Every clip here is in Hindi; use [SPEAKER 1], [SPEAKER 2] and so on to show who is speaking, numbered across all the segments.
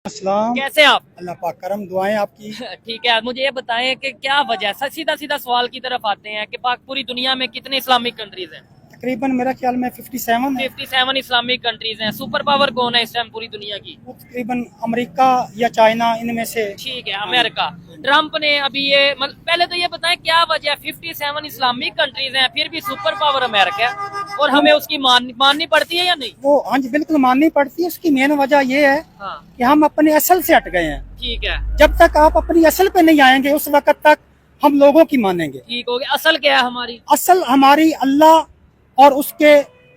[SPEAKER 1] अस्सलाम।
[SPEAKER 2] कैसे आप?
[SPEAKER 1] अल्लाह पाक करम, दुआएं आपकी।
[SPEAKER 2] ठीक है, मुझे ये बताएं कि क्या वजह है, सीधा सीधा सवाल की तरफ आते हैं कि पाक पूरी दुनिया में कितने इस्लामिक कंट्रीज हैं?
[SPEAKER 1] तकरीबन मेरा ख्याल में 57 है।
[SPEAKER 2] 57 इस्लामिक कंट्रीज हैं। सुपर पावर कौन है इस टाइम पूरी दुनिया की?
[SPEAKER 1] वो तकरीबन अमेरिका या चाइना, इनमें से।
[SPEAKER 2] ठीक है, अमेरिका। ट्रम्प ने अभी ये पहले तो ये बताएं क्या वजह है, 57 इस्लामिक कंट्रीज हैं फिर भी सुपर पावर अमेरिका है और हमें उसकी माननी पड़ती है या नहीं?
[SPEAKER 1] वो हाँ जी बिल्कुल माननी पड़ती है। उसकी मेन वजह ये है
[SPEAKER 2] हाँ,
[SPEAKER 1] कि हम अपने असल से हट गए हैं।
[SPEAKER 2] ठीक है,
[SPEAKER 1] जब तक आप अपनी असल पे नहीं आएंगे उस वक्त तक हम लोगों की मानेंगे।
[SPEAKER 2] ठीक हो गया। असल क्या है हमारी?
[SPEAKER 1] असल हमारी अल्लाह और उसके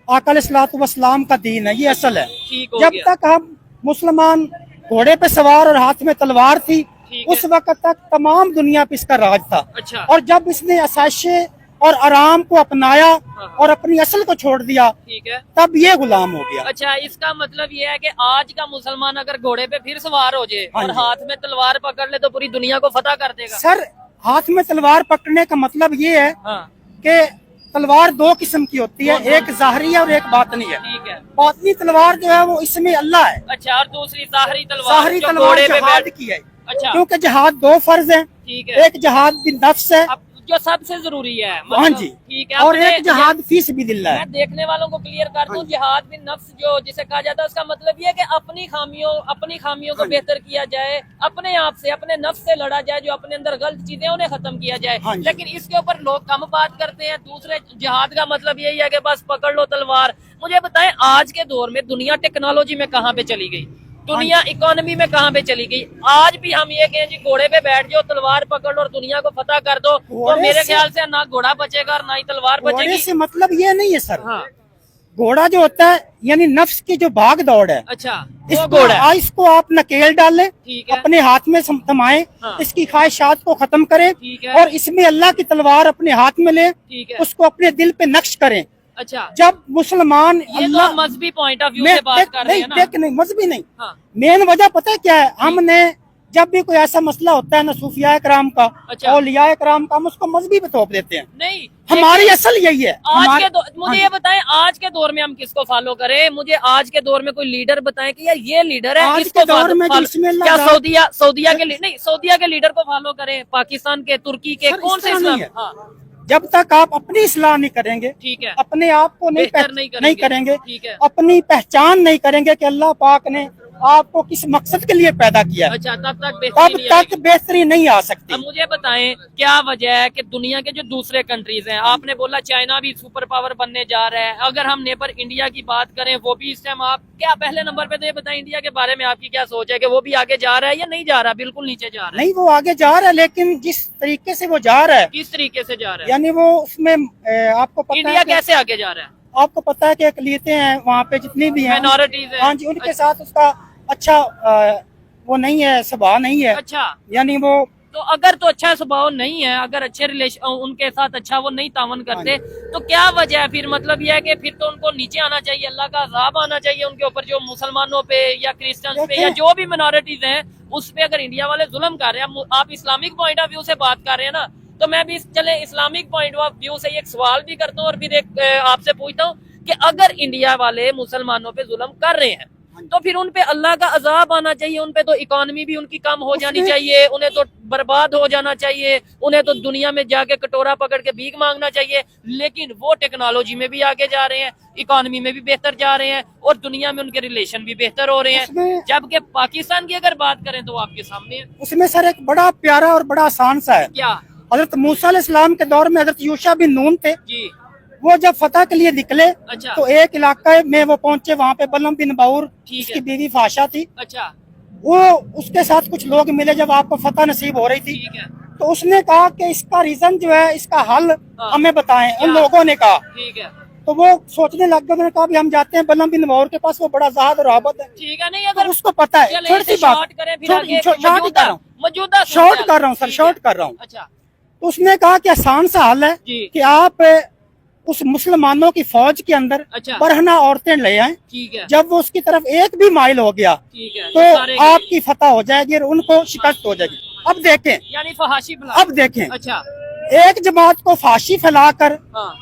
[SPEAKER 1] आका अलैहिस्सलातु वस्सलाम का दीन है, ये असल है।
[SPEAKER 2] ठीक हो
[SPEAKER 1] जब
[SPEAKER 2] गया।
[SPEAKER 1] तक हम मुसलमान घोड़े पे सवार और हाथ में तलवार थी
[SPEAKER 2] ठीक है।
[SPEAKER 1] उस वक्त तक तमाम दुनिया पे इसका राज था।
[SPEAKER 2] अच्छा,
[SPEAKER 1] और जब इसने आसाइशे और आराम को अपनाया और अपनी असल को छोड़ दिया
[SPEAKER 2] ठीक है।
[SPEAKER 1] तब ये गुलाम हो गया।
[SPEAKER 2] अच्छा, इसका मतलब ये है कि आज का मुसलमान अगर घोड़े पे फिर सवार हो जाए
[SPEAKER 1] हाँ
[SPEAKER 2] और
[SPEAKER 1] जी।
[SPEAKER 2] हाथ में तलवार पकड़ ले तो पूरी दुनिया को फतह कर देगा।
[SPEAKER 1] सर, हाथ में तलवार पकड़ने का मतलब ये है
[SPEAKER 2] हाँ,
[SPEAKER 1] कि तलवार दो किस्म की होती है, एक ज़ाहरी है और एक बातनी है।
[SPEAKER 2] ठीक है।
[SPEAKER 1] बातनी तलवार जो है वो इसमें अल्लाह है।
[SPEAKER 2] अच्छा, और दूसरी ज़ाहरी तलवार
[SPEAKER 1] ज़ाहरी
[SPEAKER 2] जो
[SPEAKER 1] तलवार
[SPEAKER 2] घोड़े पे
[SPEAKER 1] जहाद
[SPEAKER 2] बैठ।
[SPEAKER 1] की है,
[SPEAKER 2] अच्छा,
[SPEAKER 1] क्योंकि जहाद दो फर्ज हैं।
[SPEAKER 2] ठीक है।
[SPEAKER 1] एक जहाद बिन नफ्स है,
[SPEAKER 2] अब जो सबसे जरूरी है
[SPEAKER 1] हाँ जी,
[SPEAKER 2] ठीक है।
[SPEAKER 1] और
[SPEAKER 2] अपने-
[SPEAKER 1] एक जहाद फी सबिलिल्लाह है।
[SPEAKER 2] मैं देखने वालों को क्लियर कर दूं,
[SPEAKER 1] हाँ जी।
[SPEAKER 2] जिहाद बिन नफ्स जो जिसे कहा जाता है उसका मतलब ये है कि अपनी खामियों को
[SPEAKER 1] हाँ जी।
[SPEAKER 2] बेहतर किया जाए, अपने आप से अपने नफ्स से लड़ा जाए, जो अपने अंदर गलत चीजें उन्हें खत्म किया जाए।
[SPEAKER 1] हाँ जी।
[SPEAKER 2] लेकिन इसके ऊपर लोग कम बात करते हैं। दूसरे जिहाद का मतलब यही है कि बस पकड़ लो तलवार। मुझे बताएं आज के दौर में दुनिया टेक्नोलॉजी में कहाँ पे चली गई, दुनिया इकोनॉमी में कहाँ पे चली गई? आज भी हम ये कहें जी घोड़े पे बैठ जाओ, तलवार पकड़ लो और दुनिया को फतह कर दो, तो
[SPEAKER 1] घोड़े
[SPEAKER 2] मेरे
[SPEAKER 1] से-
[SPEAKER 2] ख्याल से ना घोड़ा बचेगा और ना ही तलवार
[SPEAKER 1] घोड़े
[SPEAKER 2] बचेगी।
[SPEAKER 1] से मतलब ये नहीं है सर।
[SPEAKER 2] हाँ,
[SPEAKER 1] घोड़ा जो होता है यानी नफ्स की जो भाग दौड़ है,
[SPEAKER 2] अच्छा, वो
[SPEAKER 1] इसको
[SPEAKER 2] घोड़ा है।
[SPEAKER 1] इसको आप नकेल डालें,
[SPEAKER 2] ठीक है।
[SPEAKER 1] अपने हाथ में थमाएं,
[SPEAKER 2] हाँ।
[SPEAKER 1] इसकी ख्वाहिशात को खत्म करें
[SPEAKER 2] ठीक है।
[SPEAKER 1] और इसमें अल्लाह की तलवार अपने हाथ में लें,
[SPEAKER 2] ठीक है।
[SPEAKER 1] उसको अपने दिल पे नक्श करें।
[SPEAKER 2] अच्छा,
[SPEAKER 1] जब मुसलमान
[SPEAKER 2] ये तो
[SPEAKER 1] अल्लाह
[SPEAKER 2] मजहबी पॉइंट ऑफ व्यू
[SPEAKER 1] में
[SPEAKER 2] से बात कर रहे हैं ना।
[SPEAKER 1] नहीं मजहबी नहीं,
[SPEAKER 2] हाँ,
[SPEAKER 1] मेन वजह पता है क्या है? हमने जब भी कोई ऐसा मसला होता है ना सूफिया कराम का,
[SPEAKER 2] अच्छा।
[SPEAKER 1] औलिया कराम का, हम उसको मजहबी पे थोप देते हैं।
[SPEAKER 2] नहीं,
[SPEAKER 1] हमारी
[SPEAKER 2] लेकिन
[SPEAKER 1] असल यही है।
[SPEAKER 2] मुझे ये बताएं आज के दौर में हम किसको फॉलो करें? मुझे आज के दौर में कोई लीडर बताएं कि यार ये लीडर है,
[SPEAKER 1] आज
[SPEAKER 2] इसको
[SPEAKER 1] के दौर में
[SPEAKER 2] follow-
[SPEAKER 1] जिसमें
[SPEAKER 2] क्या
[SPEAKER 1] लगा-
[SPEAKER 2] सऊदिया के नहीं, सऊदिया के लीडर को फॉलो करें, पाकिस्तान के, तुर्की के,
[SPEAKER 1] सर,
[SPEAKER 2] कौन
[SPEAKER 1] इस
[SPEAKER 2] से
[SPEAKER 1] तरह
[SPEAKER 2] इस्लाम?
[SPEAKER 1] नहीं है।
[SPEAKER 2] हाँ,
[SPEAKER 1] जब तक आप अपनी इस्लाह नहीं करेंगे,
[SPEAKER 2] ठीक है,
[SPEAKER 1] अपने आप को
[SPEAKER 2] बेहतर
[SPEAKER 1] नहीं करेंगे,
[SPEAKER 2] ठीक है।
[SPEAKER 1] अपनी पहचान नहीं करेंगे कि अल्लाह पाक ने आपको किस मकसद के लिए पैदा किया है,
[SPEAKER 2] अच्छा, तब तक
[SPEAKER 1] तब
[SPEAKER 2] बेहतरी नहीं
[SPEAKER 1] तक
[SPEAKER 2] आएगी।
[SPEAKER 1] बेहतरी नहीं आ सकती।
[SPEAKER 2] अब मुझे बताएं क्या वजह है कि दुनिया के जो दूसरे कंट्रीज हैं, आपने बोला चाइना भी सुपर पावर बनने जा रहा है, अगर हम नेबर इंडिया की बात करें वो भी इस टाइम आप क्या पहले नंबर पे? तो ये बताएं इंडिया के बारे में आपकी क्या सोच है कि वो भी आगे जा रहा है या नहीं जा रहा, बिल्कुल नीचे जा रहा है?
[SPEAKER 1] नहीं, वो आगे जा रहा है, लेकिन जिस तरीके से वो जा रहा है,
[SPEAKER 2] किस तरीके से जा रहा है?
[SPEAKER 1] यानी वो उसमें आपको पता
[SPEAKER 2] इंडिया
[SPEAKER 1] है कि-
[SPEAKER 2] कैसे आगे जा रहा है?
[SPEAKER 1] आपको पता है कि अकलियतें हैं वहाँ पे जितनी भी हैं,
[SPEAKER 2] माइनॉरिटीज है।
[SPEAKER 1] हाँ जी, उनके साथ उसका अच्छा वो नहीं है, स्वभाव नहीं है।
[SPEAKER 2] अच्छा,
[SPEAKER 1] यानी वो
[SPEAKER 2] तो अगर तो अच्छा स्वभाव नहीं है, अगर अच्छे रिलेशन उनके साथ अच्छा वो नहीं तावन करते, तो क्या वजह है फिर? मतलब यह है कि फिर तो उनको नीचे आना चाहिए, अल्लाह का अज़ाब आना चाहिए उनके ऊपर, जो मुसलमानों पे या क्रिश्चियंस पे या जो भी मिनॉरिटीज हैं उस पे अगर इंडिया वाले जुल्म कर रहे हैं। आप इस्लामिक पॉइंट ऑफ व्यू से बात कर रहे हैं ना, तो मैं भी चले इस्लामिक पॉइंट ऑफ व्यू से एक सवाल भी करता हूँ और फिर एक आपसे पूछता हूँ कि अगर इंडिया वाले मुसलमानों पे जुल्म कर रहे हैं तो फिर उन पे अल्लाह का अजाब आना चाहिए, उन पे तो इकोनॉमी भी उनकी कम हो जानी चाहिए, उन्हें तो बर्बाद हो जाना चाहिए, उन्हें तो दुनिया में जाके कटोरा पकड़ के भीख मांगना चाहिए। लेकिन वो टेक्नोलॉजी में भी आगे जा रहे हैं, इकोनॉमी में भी बेहतर जा रहे हैं और दुनिया में उनके रिलेशन भी बेहतर हो रहे हैं। जबकि पाकिस्तान की अगर बात करें तो आपके सामने है।
[SPEAKER 1] उसमें सर एक बड़ा प्यारा और बड़ा आसान सा है।
[SPEAKER 2] क्या?
[SPEAKER 1] हजरत मूसा अलैहिस्सलाम के दौर में हजरत यूशा बिन नून थे,
[SPEAKER 2] जी,
[SPEAKER 1] वो जब फतह के लिए निकले
[SPEAKER 2] अच्छा,
[SPEAKER 1] तो एक इलाके में वो पहुंचे, वहाँ पे बलम बिन बाउर
[SPEAKER 2] ठीक
[SPEAKER 1] उसकी
[SPEAKER 2] है,
[SPEAKER 1] बीवी फाशा थी,
[SPEAKER 2] अच्छा,
[SPEAKER 1] वो उसके साथ कुछ लोग मिले जब आपको फतह नसीब हो रही थी,
[SPEAKER 2] ठीक है,
[SPEAKER 1] तो उसने कहा कि इसका रीजन जो है, इसका हल
[SPEAKER 2] हाँ।
[SPEAKER 1] हमें बताएं। उन
[SPEAKER 2] क्या?
[SPEAKER 1] लोगों ने कहा,
[SPEAKER 2] ठीक है,
[SPEAKER 1] तो वो सोचने लग गए, उन्होंने कहा भी हम जाते हैं बलम बिन बाउर के पास, वो बड़ा ज़ाहद और आबद है,
[SPEAKER 2] ठीक है। नहीं
[SPEAKER 1] तो
[SPEAKER 2] अगर
[SPEAKER 1] उसको पता है।
[SPEAKER 2] चले
[SPEAKER 1] छोटी
[SPEAKER 2] इसे
[SPEAKER 1] सी बात,
[SPEAKER 2] शॉर्ट करें फिर आगे
[SPEAKER 1] शॉर्ट ही कर रहा हूँ,
[SPEAKER 2] मौजूदा
[SPEAKER 1] शॉर्ट कर रहा हूँ सर,
[SPEAKER 2] ठीक
[SPEAKER 1] शॉर्ट
[SPEAKER 2] है।
[SPEAKER 1] कर रहा हूँ।
[SPEAKER 2] अच्छा,
[SPEAKER 1] तो उसने कहा कि आसान सा हल है
[SPEAKER 2] जी,
[SPEAKER 1] कि आप उस मुसलमानों की फौज के अंदर
[SPEAKER 2] अच्छा,
[SPEAKER 1] बरहना औरतें ले आए,
[SPEAKER 2] ठीक है,
[SPEAKER 1] जब वो उसकी तरफ एक भी माइल हो गया
[SPEAKER 2] ठीक है,
[SPEAKER 1] तो
[SPEAKER 2] सारे
[SPEAKER 1] आपकी फतह हो जाएगी और उनको शिकस्त हो जाएगी। अब देखें,
[SPEAKER 2] यानी फहाशी फैला।
[SPEAKER 1] अब देखें,
[SPEAKER 2] अच्छा,
[SPEAKER 1] एक जमात को फांसी फैलाकर
[SPEAKER 2] हाँ,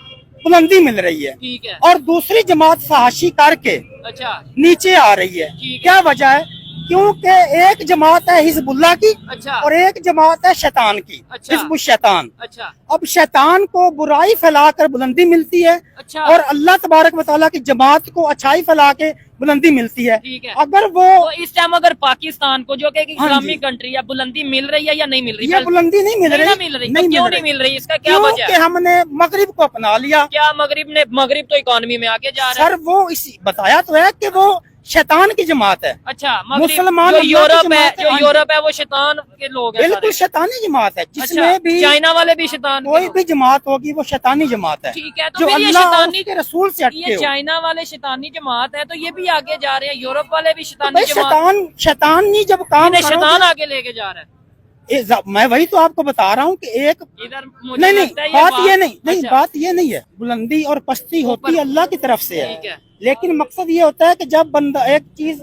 [SPEAKER 1] बुलंदी मिल रही है
[SPEAKER 2] ठीक है,
[SPEAKER 1] और दूसरी जमात फहाशी करके
[SPEAKER 2] अच्छा,
[SPEAKER 1] नीचे आ रही है।
[SPEAKER 2] ठीक है।
[SPEAKER 1] क्या वजह है? क्योंकि एक जमात है हिजबुल्लाह की
[SPEAKER 2] अच्छा
[SPEAKER 1] और एक जमात है शैतान की,
[SPEAKER 2] अच्छा।
[SPEAKER 1] हिजबुल शैतान।
[SPEAKER 2] अच्छा
[SPEAKER 1] अब शैतान को बुराई फैलाकर बुलंदी मिलती है
[SPEAKER 2] अच्छा
[SPEAKER 1] और अल्लाह तबारक व तआला की जमात को अच्छाई फैला के बुलंदी मिलती है।
[SPEAKER 2] ठीक है।
[SPEAKER 1] अगर वो
[SPEAKER 2] तो इस टाइम अगर पाकिस्तान को जो कि एक
[SPEAKER 1] हाँ जी।
[SPEAKER 2] इस्लामिक कंट्री है बुलंदी मिल रही है या नहीं मिल रही?
[SPEAKER 1] ये बुलंदी नहीं मिल
[SPEAKER 2] नहीं
[SPEAKER 1] रही,
[SPEAKER 2] ना मिल रही, तो क्यों नहीं मिल रही? इसका क्या वजह
[SPEAKER 1] क्योंकि
[SPEAKER 2] है?
[SPEAKER 1] हमने मगरिब को अपना लिया।
[SPEAKER 2] क्या मगरिब तो इकोनॉमी में आगे जा रहा है।
[SPEAKER 1] सर वो इसी बताया तो है कि वो शैतान की जमात है।
[SPEAKER 2] अच्छा मगरिब
[SPEAKER 1] मुसलमान
[SPEAKER 2] जो
[SPEAKER 1] अल्लाह की
[SPEAKER 2] यूरोप है,
[SPEAKER 1] जमात है,
[SPEAKER 2] जो
[SPEAKER 1] हाँ जी।
[SPEAKER 2] यूरोप है वो शैतान के लोग हैं
[SPEAKER 1] बिल्कुल
[SPEAKER 2] सारे।
[SPEAKER 1] शैतानी जमात है, जिसमें
[SPEAKER 2] अच्छा,
[SPEAKER 1] भी
[SPEAKER 2] चाइना वाले भी शैतान के
[SPEAKER 1] कोई
[SPEAKER 2] लोग।
[SPEAKER 1] भी जमात होगी वो शैतानी जमात है,
[SPEAKER 2] ठीक है, तो
[SPEAKER 1] जो
[SPEAKER 2] फिर ये
[SPEAKER 1] अल्लाह और
[SPEAKER 2] शैतानी
[SPEAKER 1] उसके रसूल से हटके
[SPEAKER 2] ये
[SPEAKER 1] हो।
[SPEAKER 2] चाइना वाले शैतानी जमात है तो ये भी आगे जा रहे हैं, यूरोप वाले भी
[SPEAKER 1] तो
[SPEAKER 2] शैतानी
[SPEAKER 1] भाई
[SPEAKER 2] जमात।
[SPEAKER 1] शैतानी जब काम
[SPEAKER 2] इन्हें
[SPEAKER 1] करोगे-
[SPEAKER 2] शैतान आगे लेके जा रहा है
[SPEAKER 1] मैं वही तो आपको बता रहा हूँ कि एक
[SPEAKER 2] इधर। मुझे
[SPEAKER 1] नहीं
[SPEAKER 2] लगता है
[SPEAKER 1] बात ये नहीं
[SPEAKER 2] अच्छा,
[SPEAKER 1] बात ये नहीं है। बुलंदी और पस्ती होती अल्लाह की तरफ से
[SPEAKER 2] ठीक
[SPEAKER 1] है,
[SPEAKER 2] है।
[SPEAKER 1] लेकिन मकसद ये होता है कि जब बंदा एक चीज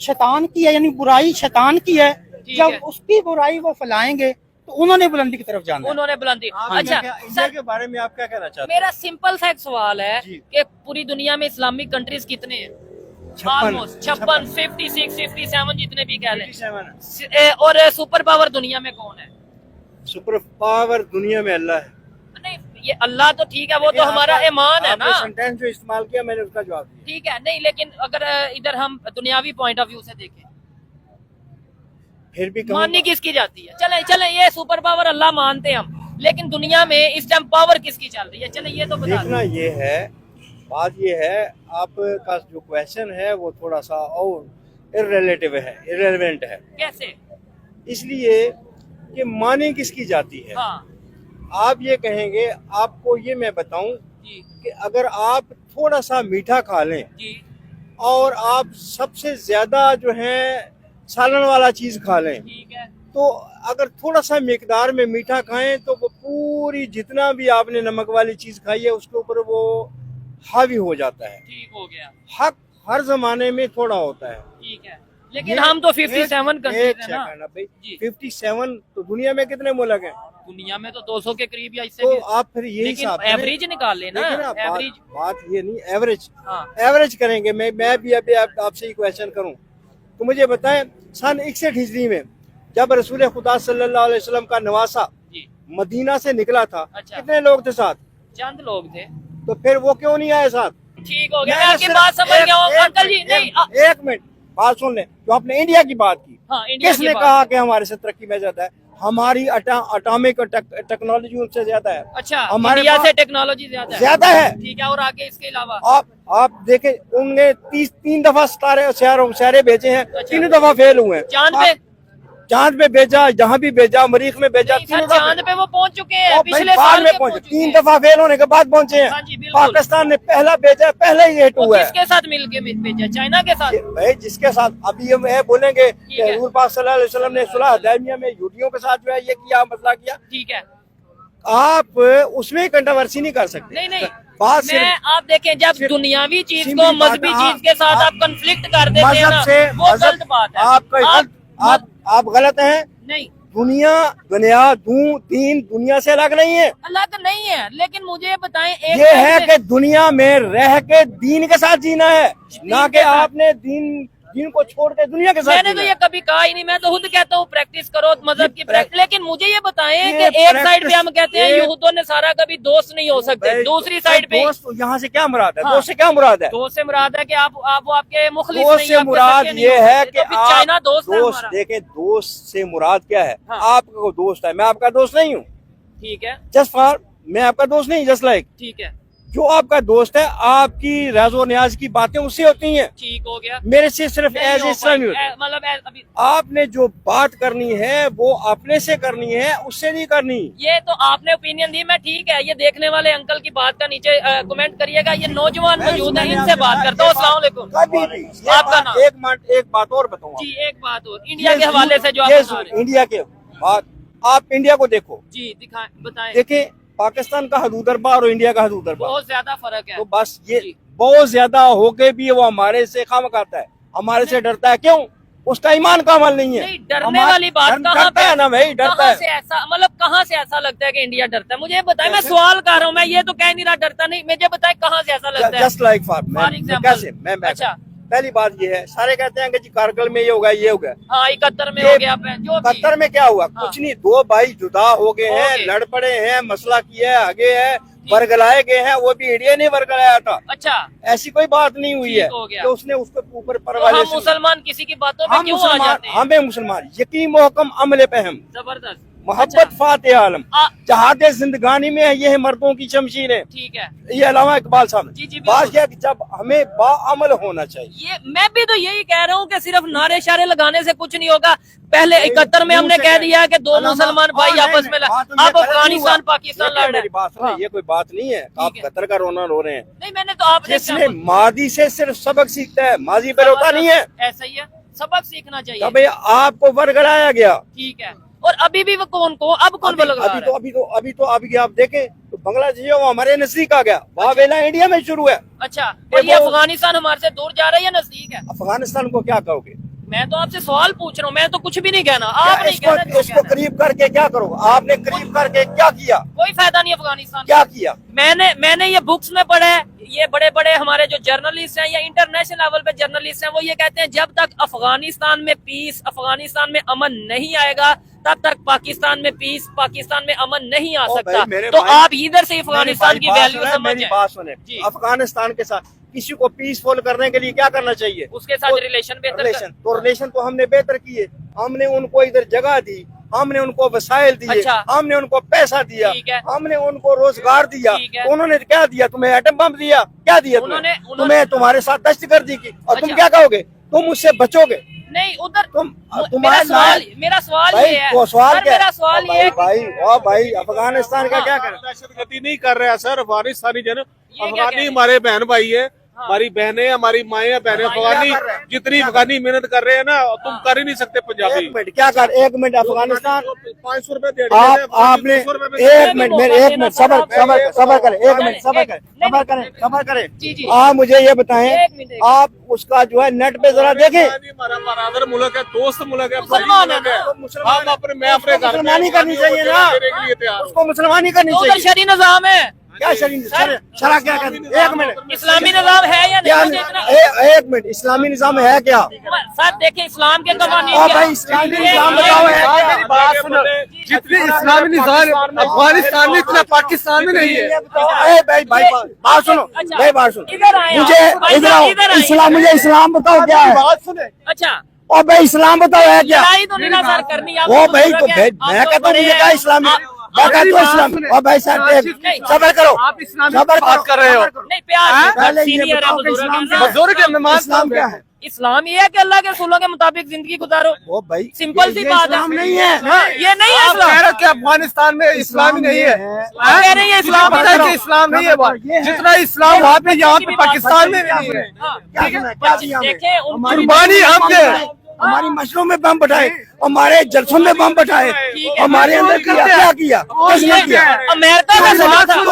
[SPEAKER 1] शैतान की है, यानी बुराई शैतान की है,
[SPEAKER 2] ठीक
[SPEAKER 1] जब
[SPEAKER 2] है।
[SPEAKER 1] उसकी बुराई वो फैलाएंगे तो उन्होंने बुलंदी की तरफ जाना है।
[SPEAKER 2] उन्होंने बुलंदी। अच्छा
[SPEAKER 3] इंडिया
[SPEAKER 2] सर
[SPEAKER 3] के बारे में आप क्या कहना चाहते
[SPEAKER 2] मेरा सिंपल सा एक सवाल है
[SPEAKER 3] जी।
[SPEAKER 2] कि पूरी दुनिया में इस्लामिक कंट्रीज कितने हैं?
[SPEAKER 3] 56
[SPEAKER 2] 56 56 57 जितने भी कह लें।
[SPEAKER 3] 57
[SPEAKER 2] और सुपर पावर दुनिया में कौन है?
[SPEAKER 3] सुपर पावर दुनिया में अल्लाह है।
[SPEAKER 2] नहीं ये अल्लाह तो ठीक है, वो तो हमारा ईमान है ना।
[SPEAKER 3] सेंटेंस जो इस्तेमाल किया मैंने उसका जवाब दिया।
[SPEAKER 2] ठीक है, नहीं लेकिन अगर इधर हम दुनियावी पॉइंट ऑफ व्यू से देखें
[SPEAKER 3] फिर भी
[SPEAKER 2] माननी किसकी जाती है? चले चले ये सुपर पावर अल्लाह मानते हैं हम, लेकिन दुनिया में इस टाइम पावर किसकी चल रही है? चले ये तो बता
[SPEAKER 3] देखना ये है, बात ये है आपका जो क्वेश्चन है वो थोड़ा सा और इररिलेटिव है, इररिलेवेंट है,
[SPEAKER 2] कैसे?
[SPEAKER 3] इसलिए कि माने किसकी जाती है।
[SPEAKER 2] हाँ
[SPEAKER 3] आप ये कहेंगे, आपको ये मैं बताऊं
[SPEAKER 2] जी
[SPEAKER 3] कि अगर आप थोड़ा सा मीठा खा लें
[SPEAKER 2] जी
[SPEAKER 3] और आप सबसे ज्यादा जो है सालन वाला चीज खा लें,
[SPEAKER 2] ठीक है।
[SPEAKER 3] तो अगर थोड़ा सा मिकदार में मीठा खाएं तो वो पूरी जितना भी आपने नमक वाली चीज खाई है उसके ऊपर वो हावी हो जाता है।
[SPEAKER 2] ठीक हो गया,
[SPEAKER 3] हक हर जमाने में थोड़ा होता है।
[SPEAKER 2] ठीक है, लेकिन हम तो 57 कंट्रीज
[SPEAKER 3] एक
[SPEAKER 2] है ना।
[SPEAKER 3] सेकंड भाई,
[SPEAKER 2] जी।
[SPEAKER 3] 57 तो दुनिया में कितने मुल्क हैं?
[SPEAKER 2] दुनिया में तो 200 के करीब या इससे
[SPEAKER 3] तो
[SPEAKER 2] भी,
[SPEAKER 3] आप फिर यही
[SPEAKER 2] लेकिन
[SPEAKER 3] हिसाब करें।
[SPEAKER 2] एवरेज निकाल लेना।
[SPEAKER 3] देखिए ना,
[SPEAKER 2] एवरेज
[SPEAKER 3] बात ये नहीं, एवरेज
[SPEAKER 2] हाँ
[SPEAKER 3] एवरेज करेंगे। मैं भी अभी आपसे ये क्वेश्चन करूं तो मुझे बताएं, सन 61 हिजरी में जब रसूल खुदा सल्लल्लाहु अलैहि वसल्लम का नवासा
[SPEAKER 2] जी
[SPEAKER 3] मदीना से निकला था,
[SPEAKER 2] अच्छा।
[SPEAKER 3] कितने लोग थे साथ?
[SPEAKER 2] चंद लोग थे।
[SPEAKER 3] तो फिर वो क्यों नहीं आए साथ?
[SPEAKER 2] ठीक हो गया, मैं आपकी बात समझ गया हूँ अंकल जी। नहीं
[SPEAKER 3] एक मिनट बात सुन ले, जो आपने इंडिया की बात की,
[SPEAKER 2] हाँ इंडिया की
[SPEAKER 3] किसने
[SPEAKER 2] बात।
[SPEAKER 3] कहा कि हमारे से तरक्की में ज्यादा है? हमारी अटॉमिक टेक्नोलॉजी उनसे ज्यादा है।
[SPEAKER 2] अच्छा
[SPEAKER 3] हमारे
[SPEAKER 2] इंडिया
[SPEAKER 3] पास
[SPEAKER 2] से टेक्नोलॉजी
[SPEAKER 3] ज्यादा है।
[SPEAKER 2] ठीक है, और आगे इसके अलावा
[SPEAKER 3] आप देखें, उनने 3 दफा सितारे भेजे हैं,
[SPEAKER 2] अच्छा।
[SPEAKER 3] 3 दफा फेल हुए हैं। चांद पे भेजा, जहाँ भी भेजा, मरीख में भेजा,
[SPEAKER 2] नहीं, सर, चांद पे वो पहुंच चुके हैं,
[SPEAKER 3] और
[SPEAKER 2] पिछले
[SPEAKER 3] भाई बाद
[SPEAKER 2] साल
[SPEAKER 3] में
[SPEAKER 2] के
[SPEAKER 3] पहुंचे,
[SPEAKER 2] पहुंच चुके
[SPEAKER 3] 3
[SPEAKER 2] हैं।
[SPEAKER 3] दफा फेल होने के बाद पहुंचे
[SPEAKER 2] हाँ
[SPEAKER 3] हैं।
[SPEAKER 2] जी, बिल्कुल।
[SPEAKER 3] पाकिस्तान ने पहला भेजा, पहले ही हिट
[SPEAKER 2] वो
[SPEAKER 3] हुआ है।
[SPEAKER 2] किसके साथ मिलके भेजा? चाइना के साथ।
[SPEAKER 3] भाई जिसके साथ अभी हम ये बोलेंगे कि
[SPEAKER 2] है।
[SPEAKER 3] हजूर पाक सल्लल्लाहु अलैहि वसल्लम ने सुलह हुदैबिया में यहूदियों के साथ जो है ये किया, मसला किया,
[SPEAKER 2] ठीक है,
[SPEAKER 3] आप उसमें कंट्रोवर्सी नहीं कर सकते।
[SPEAKER 2] नहीं नहीं
[SPEAKER 3] बात
[SPEAKER 2] मैं आप देखें, जब
[SPEAKER 3] सिर्फ-
[SPEAKER 2] दुनियावी चीज
[SPEAKER 3] सिंपली
[SPEAKER 2] को
[SPEAKER 3] बात-
[SPEAKER 2] मजहबी
[SPEAKER 3] हाँ,
[SPEAKER 2] चीज के साथ आप कंफ्लिक्ट कर देते हैं
[SPEAKER 3] मजहब
[SPEAKER 2] ना,
[SPEAKER 3] से
[SPEAKER 2] वो गलत बात है।
[SPEAKER 3] आप गलत हैं।
[SPEAKER 2] नहीं
[SPEAKER 3] दुनिया दीन दुनिया से अलग नहीं है।
[SPEAKER 2] अलग नहीं है, लेकिन मुझे ये बताएं एक
[SPEAKER 3] ये
[SPEAKER 2] साइड
[SPEAKER 3] है
[SPEAKER 2] से-
[SPEAKER 3] कि दुनिया में रह के दीन के साथ जीना है, ना
[SPEAKER 2] के
[SPEAKER 3] कि
[SPEAKER 2] साथ।
[SPEAKER 3] आपने दीन को छोड़ के दुनिया के साथ
[SPEAKER 2] मैंने तो
[SPEAKER 3] जीना
[SPEAKER 2] ये
[SPEAKER 3] है।
[SPEAKER 2] कभी कहा ही नहीं, मैं तो खुद कहता हूँ प्रैक्टिस करो मजहब की प्रैक्टिस। लेकिन मुझे ये बताएं
[SPEAKER 3] ये
[SPEAKER 2] कि एक साइड पे हम
[SPEAKER 3] practice-
[SPEAKER 2] कहते हैं
[SPEAKER 3] ये-
[SPEAKER 2] यहूदियों ने सारा कभी दोस्त नहीं हो सकते,
[SPEAKER 3] भाई,
[SPEAKER 2] दूसरी साइड पे
[SPEAKER 3] दोस्त यहाँ से क्या मुराद है?
[SPEAKER 2] हाँ।
[SPEAKER 3] दोस्त से क्या मुराद है?
[SPEAKER 2] दोस्त से मुराद है कि आप वो आपके मुखलिस
[SPEAKER 3] दोस्त
[SPEAKER 2] नहीं,
[SPEAKER 3] से
[SPEAKER 2] आपके
[SPEAKER 3] मुराद
[SPEAKER 2] सच्चे नहीं
[SPEAKER 3] ये
[SPEAKER 2] हो
[SPEAKER 3] है
[SPEAKER 2] सकते।
[SPEAKER 3] कि
[SPEAKER 2] तो फिर चाइना दोस्त है हमारा।
[SPEAKER 3] देखे, दोस्त से मुराद क्या है?
[SPEAKER 2] हाँ।
[SPEAKER 3] आपका दोस्त है, मैं आपका दोस्त नहीं हूँ।
[SPEAKER 2] ठीक है,
[SPEAKER 3] जस्ट फॉर मैं आपका दोस्त नहीं, जस्ट लाइक
[SPEAKER 2] ठीक है,
[SPEAKER 3] जो आपका दोस्त है, आपकी राजो न्याज की बातें उससे होती हैं,
[SPEAKER 2] ठीक हो गया।
[SPEAKER 3] मेरे से सिर्फ
[SPEAKER 2] नहीं
[SPEAKER 3] एज
[SPEAKER 2] हो
[SPEAKER 3] इस्लामी
[SPEAKER 2] पाई, मतलब अभी
[SPEAKER 3] आपने जो बात करनी है वो अपने से करनी है, उससे नहीं करनी।
[SPEAKER 2] ये तो आपने ओपिनियन दी, मैं ठीक है, ये देखने वाले अंकल की बात का नीचे कमेंट करिएगा। ये नौजवान मौजूद है, इनसे बात करता हूँ। अस्सलाम वालेकुम।
[SPEAKER 3] कभी नहीं।
[SPEAKER 2] आपका नाम?
[SPEAKER 3] एक बात और बताऊंगा
[SPEAKER 2] जी एक बात और इंडिया के हवाले से जो आप
[SPEAKER 3] ये
[SPEAKER 2] बता रहे हैं।
[SPEAKER 3] इंडिया के बात, आप इंडिया को देखो,
[SPEAKER 2] जी दिखाएं, बताएं।
[SPEAKER 3] देखिए पाकिस्तान का हदूद दरबा और इंडिया का हदूद दरबा,
[SPEAKER 2] बहुत ज्यादा फर्क है।
[SPEAKER 3] तो बस ये
[SPEAKER 2] जी।
[SPEAKER 3] बहुत ज्यादा होके भी वो हमारे से खाम खाता है, हमारे से डरता है। क्यों? उसका ईमान का अमल नहीं है।
[SPEAKER 2] नहीं, डरने वाली बात कहाँ
[SPEAKER 3] डरता
[SPEAKER 2] पे
[SPEAKER 3] है ना भाई, डरता
[SPEAKER 2] कहाँ
[SPEAKER 3] है।
[SPEAKER 2] से ऐसा, मतलब कहाँ से ऐसा लगता है कि इंडिया डरता है? मुझे ये बताएं, मैं सवाल कर रहा हूँ, मैं ये तो कह नहीं रहा डरता नहीं, मुझे बताएं कहाँ से ऐसा लगता है?
[SPEAKER 3] Just like for
[SPEAKER 2] for example,
[SPEAKER 3] कैसे मैं
[SPEAKER 2] अच्छा
[SPEAKER 3] पहली बात ये है, सारे कहते हैं कि जी कारगिल में ये हो गया, ये हो गया।
[SPEAKER 2] हाँ 71 में
[SPEAKER 3] ये
[SPEAKER 2] हो गया, जो भी।
[SPEAKER 3] 71 में क्या हुआ?
[SPEAKER 2] हाँ।
[SPEAKER 3] कुछ नहीं, दो भाई जुदा हो गए हैं, लड़ पड़े हैं, मसला किया है, आगे है, बरगलाए गए हैं। वो भी इंडिया ने बरगलाया था।
[SPEAKER 2] अच्छा,
[SPEAKER 3] ऐसी कोई बात नहीं हुई है
[SPEAKER 2] हो गया।
[SPEAKER 3] कि उसने उसके ऊपर
[SPEAKER 2] तो
[SPEAKER 3] परवाह
[SPEAKER 2] हम मुसलमान किसी की बातों पे
[SPEAKER 3] हम
[SPEAKER 2] क्यों आ
[SPEAKER 3] मुसलमान,
[SPEAKER 2] जाते हैं?
[SPEAKER 3] हमें मुसलमान यकीन मोहकम अमले पे हम
[SPEAKER 2] जबरदस्त।
[SPEAKER 3] मोहब्बत फाते आलम
[SPEAKER 2] आ-
[SPEAKER 3] जहाद जिंदगानी में है, ये है मर्दों की शमशीर है।
[SPEAKER 2] ठीक है,
[SPEAKER 3] ये अलावा इकबाल साहब
[SPEAKER 2] जी, जी,
[SPEAKER 3] बात
[SPEAKER 2] बिल्कुल।
[SPEAKER 3] यह है कि जब हमें बाअमल होना चाहिए।
[SPEAKER 2] ये मैं भी तो यही कह रहा हूँ कि सिर्फ नारे शारे लगाने से कुछ नहीं होगा। पहले 71 में हमने कह दिया कि दो मुसलमान भाई आपस में अब अफगानिस्तान पाकिस्तान लड़ रहे
[SPEAKER 3] मेरी बात सुनिए,
[SPEAKER 2] हैं।
[SPEAKER 3] ये कोई बात नहीं है आप
[SPEAKER 2] है।
[SPEAKER 3] कतर का रोना रो रहे हैं।
[SPEAKER 2] नहीं, मैंने तो आपने
[SPEAKER 3] जिसने मादी से सिर्फ सबक सीखता है, माजी पे रोता नहीं है।
[SPEAKER 2] ऐसा ही है, सबक सीखना चाहिए।
[SPEAKER 3] तब आपको बरगलाया गया।
[SPEAKER 2] ठीक है, और अभी भी वो कौन को अब कौन
[SPEAKER 3] अभी
[SPEAKER 2] बलगा रहा है?
[SPEAKER 3] अभी आप देखें तो बांग्लादेश वो हमारे नजदीक आ गया, वावेला इंडिया में शुरू है।
[SPEAKER 2] अच्छा, और ये अफगानिस्तान हमारे से दूर जा रहा है या नजदीक है?
[SPEAKER 3] अफगानिस्तान को क्या कहोगे?
[SPEAKER 2] मैं तो आपसे सवाल पूछ रहा हूँ, मैं तो कुछ भी नहीं कहना। आप नहीं कहना जो
[SPEAKER 3] इसको
[SPEAKER 2] कहना।
[SPEAKER 3] करीब करके क्या करोगे? आपने करीब करके क्या किया?
[SPEAKER 2] कोई फायदा नहीं अफगानिस्तान
[SPEAKER 3] क्या किया?
[SPEAKER 2] मैंने ये बुक्स में पढ़ा है। ये बड़े बड़े हमारे जो जर्नलिस्ट हैं या इंटरनेशनल लेवल पे जर्नलिस्ट हैं, वो ये कहते हैं जब तक अफगानिस्तान में पीस, अफगानिस्तान में अमन नहीं आएगा, तब तक पाकिस्तान में पीस, पाकिस्तान में अमन नहीं आ सकता। तो आप इधर से अफगानिस्तान की वैल्यू
[SPEAKER 3] मेरी
[SPEAKER 2] समझें।
[SPEAKER 3] बात सुने, अफगानिस्तान के साथ किसी को पीसफुल करने के लिए क्या करना चाहिए?
[SPEAKER 2] उसके साथ रिलेशन बेहतर
[SPEAKER 3] रिलेशन तो हमने बेहतर किए। हमने उनको इधर जगह दी, हमने उनको वसाइल दिए,
[SPEAKER 2] अच्छा।
[SPEAKER 3] हमने उनको पैसा दिया,
[SPEAKER 2] ठीक है।
[SPEAKER 3] हमने उनको रोजगार दिया।
[SPEAKER 2] ठीक है।
[SPEAKER 3] तो उन्होंने क्या दिया? तुम्हें एटम बम दिया? क्या दिया तुम्हें तुम्हारे साथ दहशतगर्दी की। और तुम
[SPEAKER 2] अच्छा।
[SPEAKER 3] क्या कहोगे? तुम मुझसे बचोगे
[SPEAKER 2] नहीं उधर।
[SPEAKER 3] तुम्हारे
[SPEAKER 2] मेरा सवाल
[SPEAKER 3] भाई,
[SPEAKER 2] ये है,
[SPEAKER 3] वो सवाल क्या?
[SPEAKER 2] मेरा सवाल ये है
[SPEAKER 3] भाई अफगानिस्तान का क्या करें?
[SPEAKER 4] दहशतगर्दी नहीं कर रहा सर। अफगानिस्तानी जन
[SPEAKER 2] क्या कह
[SPEAKER 4] अफगानी
[SPEAKER 2] रहे हैं?
[SPEAKER 4] हमारे बहन भाई है, हमारी बहनें, हमारी माएँ बहनें अफगानी
[SPEAKER 3] कर रहे हैं?
[SPEAKER 4] जितनी अफगानी मेहनत कर रहे हैं ना, तुम कर ही नहीं सकते पंजाबी।
[SPEAKER 3] एक मिनट क्या कर? एक मिनट अफगानिस्तान
[SPEAKER 4] 500 रुपए दे
[SPEAKER 3] आपने एक मिनट मेरे एक मिनट सबर करें, एक मिनट सबर करें।
[SPEAKER 2] जी, जी।
[SPEAKER 3] आप मुझे ये
[SPEAKER 2] एक
[SPEAKER 3] बताएं,
[SPEAKER 2] मिनट।
[SPEAKER 3] आप उसका जो है नेट पे जरा देखें।
[SPEAKER 4] हमारा बरादर मुल्क है, दोस्त मुल्क है,
[SPEAKER 2] मुसलमान है
[SPEAKER 4] मुल्क है।
[SPEAKER 2] ना?
[SPEAKER 4] हम अपने मैं अपने घर में
[SPEAKER 3] मुसलमानी करनी चाहिए ना,
[SPEAKER 4] देने के लिए तैयार हूं।
[SPEAKER 3] उसको मुसलमानी करनी
[SPEAKER 2] तो उधर
[SPEAKER 3] चाहिए।
[SPEAKER 2] शरी निजाम है,
[SPEAKER 3] क्या शरा क्या कहते हैं? एक मिनट
[SPEAKER 2] इस्लामी निजाम है या
[SPEAKER 3] क्या?
[SPEAKER 2] नहीं? मुझे इतना
[SPEAKER 3] एक मिनट इस्लामी निजाम है क्या?
[SPEAKER 2] सर देखें इस्लाम के कवानीन
[SPEAKER 3] और
[SPEAKER 2] क्या-
[SPEAKER 3] भाई इस्लामी
[SPEAKER 2] ये-
[SPEAKER 3] निजाम
[SPEAKER 2] ये-
[SPEAKER 3] बताओ है क्या?
[SPEAKER 4] मेरी बात सुनो, जितनी इस्लामी निजाम अफगानिस्तान में इतना पाकिस्तान में नहीं है।
[SPEAKER 3] भाई बात सुनो,
[SPEAKER 2] अच्छा,
[SPEAKER 3] भाई बात सुनो,
[SPEAKER 2] इधर आए
[SPEAKER 3] मुझे
[SPEAKER 2] आप। भाई
[SPEAKER 3] इधर
[SPEAKER 2] साहब,
[SPEAKER 3] आओ।
[SPEAKER 2] इधर आए।
[SPEAKER 3] इस्लाम, मुझे इस्लाम बताओ क्या है?
[SPEAKER 4] बात सुने,
[SPEAKER 2] अच्छा,
[SPEAKER 3] और भाई इस्लाम बताओ है क्या?
[SPEAKER 2] लड़ाई तो नहीं ना सर करनी। आप
[SPEAKER 3] वो
[SPEAKER 2] तो
[SPEAKER 3] भाई
[SPEAKER 2] बुजुर्ग हैं, आप
[SPEAKER 3] मैं
[SPEAKER 2] तो
[SPEAKER 3] कहता हूँ
[SPEAKER 2] बड़े
[SPEAKER 3] मुझे क्या
[SPEAKER 2] हैं।
[SPEAKER 3] इस्लामी,
[SPEAKER 2] आप-
[SPEAKER 3] मैं कहता हूँ इस्लाम। और भाई साहब सबर करो,
[SPEAKER 4] आप इस्लामी
[SPEAKER 3] सबर
[SPEAKER 4] बात कर रहे हो।
[SPEAKER 2] नहीं प्यार से,
[SPEAKER 3] पहले ये
[SPEAKER 2] सीनियर है,
[SPEAKER 3] बताओ कि
[SPEAKER 2] बुजुर्ग
[SPEAKER 3] इस्लाम
[SPEAKER 2] है
[SPEAKER 3] क्या
[SPEAKER 2] ना।
[SPEAKER 3] है?
[SPEAKER 4] बुजुर्ग है, मैं मानता
[SPEAKER 3] इस्लाम
[SPEAKER 4] हूं।
[SPEAKER 3] क्या है?
[SPEAKER 2] इस्लाम ये है कि अल्लाह के रसूलों के मुताबिक जिंदगी गुजारो।
[SPEAKER 3] वो भाई
[SPEAKER 2] सिंपल सी
[SPEAKER 3] ये
[SPEAKER 2] बात है।
[SPEAKER 3] इस्लाम नहीं है।
[SPEAKER 2] ये नहीं है
[SPEAKER 4] आप कह
[SPEAKER 2] इस्लाम।
[SPEAKER 4] रहे हो कि अफगानिस्तान में इस्लाम ही नहीं है।
[SPEAKER 2] आप कह रहे हैं ये इस्लाम
[SPEAKER 4] पता है कि इस्लाम नहीं है बात। जितना इस्लाम वहाँ पे यहाँ पे पाकिस्तान में भी नहीं है।
[SPEAKER 2] हाँ,
[SPEAKER 3] क्या सुना? क्या किया हमने?
[SPEAKER 2] देखें उनकी
[SPEAKER 4] कुर्बानी हमने,
[SPEAKER 3] हमारी मसलों में बम बढ़ाए, हमारे जलसों में बम बढ़ाए,
[SPEAKER 2] है।
[SPEAKER 3] हमारे अंदर किया क्या किया? किसने किया?
[SPEAKER 2] अमेरिका का सवाल था।
[SPEAKER 3] तो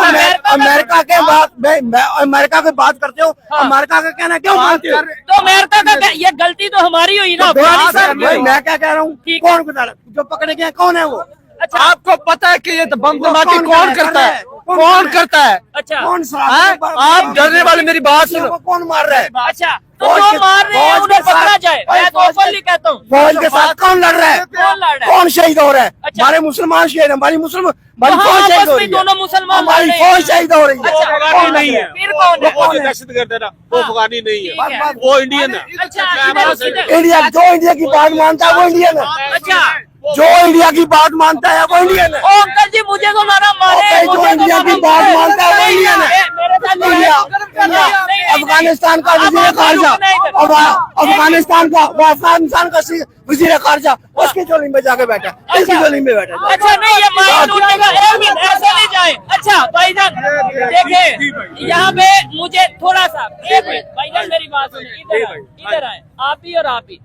[SPEAKER 3] अमेरिका के बात मैं अमेरिका की बात करते हो, अमेरिका का कहना क्यों मानते हो?
[SPEAKER 2] तो अमेरिका का ये गलती तो हमारी हुई ना अफगानिस्तान
[SPEAKER 3] भाई
[SPEAKER 2] में।
[SPEAKER 3] मैं क्या कह रहा हूँ,
[SPEAKER 2] ठीक
[SPEAKER 3] कौन बता रहा? जो पकड़े गए कौन है वो?
[SPEAKER 2] अच्छा,
[SPEAKER 4] आपको पता है कि ये बम धमाके
[SPEAKER 3] कौन
[SPEAKER 4] कौन
[SPEAKER 3] कर
[SPEAKER 4] करता
[SPEAKER 3] रहा
[SPEAKER 4] है?
[SPEAKER 3] है?
[SPEAKER 4] कौन करता है?
[SPEAKER 2] अच्छा,
[SPEAKER 3] कौन
[SPEAKER 4] हाँ? आप डरने वाले, मेरी बात सुनो।
[SPEAKER 3] कौन मार रहा है?
[SPEAKER 2] अच्छा, तो
[SPEAKER 3] फौज
[SPEAKER 2] जो
[SPEAKER 3] के-
[SPEAKER 2] मार रहे हैं
[SPEAKER 3] फौज
[SPEAKER 2] उन्हें
[SPEAKER 3] के साथ-
[SPEAKER 2] पकड़ा जाए।
[SPEAKER 3] भाई
[SPEAKER 2] मैं तो
[SPEAKER 3] फौज के-
[SPEAKER 2] ओपनली कहता हूँ।
[SPEAKER 3] फौज के साथ कौन लड़ रहा है?
[SPEAKER 2] कौन लड़ रहा है?
[SPEAKER 3] कौन शहीद हो रहा है?
[SPEAKER 2] अच्छा।
[SPEAKER 3] हमारे मुसलमान शहीद है, हमारी मुसलमान
[SPEAKER 2] वहाँ
[SPEAKER 3] फौज शहीद
[SPEAKER 2] आपस
[SPEAKER 3] हो
[SPEAKER 2] में
[SPEAKER 3] रही है,
[SPEAKER 2] दोनों मुसलमान
[SPEAKER 3] हमारी
[SPEAKER 2] लड़ रहे हैं।
[SPEAKER 3] फौज शहीद हो रही है।
[SPEAKER 2] अच्छा,
[SPEAKER 4] अफगानी नहीं है।
[SPEAKER 2] फिर कौन है?
[SPEAKER 4] वो दहशतगर्द है ना, वो अफगानी नहीं
[SPEAKER 2] ठीक
[SPEAKER 4] है,
[SPEAKER 2] है।
[SPEAKER 4] वो इंडियन है।
[SPEAKER 2] अच्छा, इधर-
[SPEAKER 3] इंडिया जो इंडिया की बात मानता है वो इंडियन है,
[SPEAKER 2] अच्छा,
[SPEAKER 3] जो इंडिया की बात मानता है वो इंडियन है।
[SPEAKER 2] ओ अंकल जी मुझे तो मारा मारे।
[SPEAKER 3] भाई, जो
[SPEAKER 2] मुझे तो
[SPEAKER 3] इंडिया की
[SPEAKER 2] मारा
[SPEAKER 3] बात
[SPEAKER 2] मारे।
[SPEAKER 3] मानता है वो
[SPEAKER 2] नहीं,
[SPEAKER 3] इंडियन है।
[SPEAKER 2] मेरे साथ नहीं
[SPEAKER 3] इंडिया,
[SPEAKER 2] है।
[SPEAKER 3] इंडिया,
[SPEAKER 2] नहीं, नहीं,
[SPEAKER 3] अफगानिस्तान का
[SPEAKER 2] आप
[SPEAKER 3] वजीर
[SPEAKER 2] आपको
[SPEAKER 3] खारजा,
[SPEAKER 2] रुकना है इधर।
[SPEAKER 3] अफगानिस्तान का वजीर खारजा उसकी झोली में जाके बैठा, इसकी झोली में बैठा।
[SPEAKER 2] अच्छा नहीं ये माइंड उठेगा। एक मिनट ऐसे नहीं जाए। अच्छा भाईजान देखिए यहाँ पे मुझे थोड़ा सा एक मिनट भाईजान मेरी बात सुनिए। इधर आए आप भी और आप भी।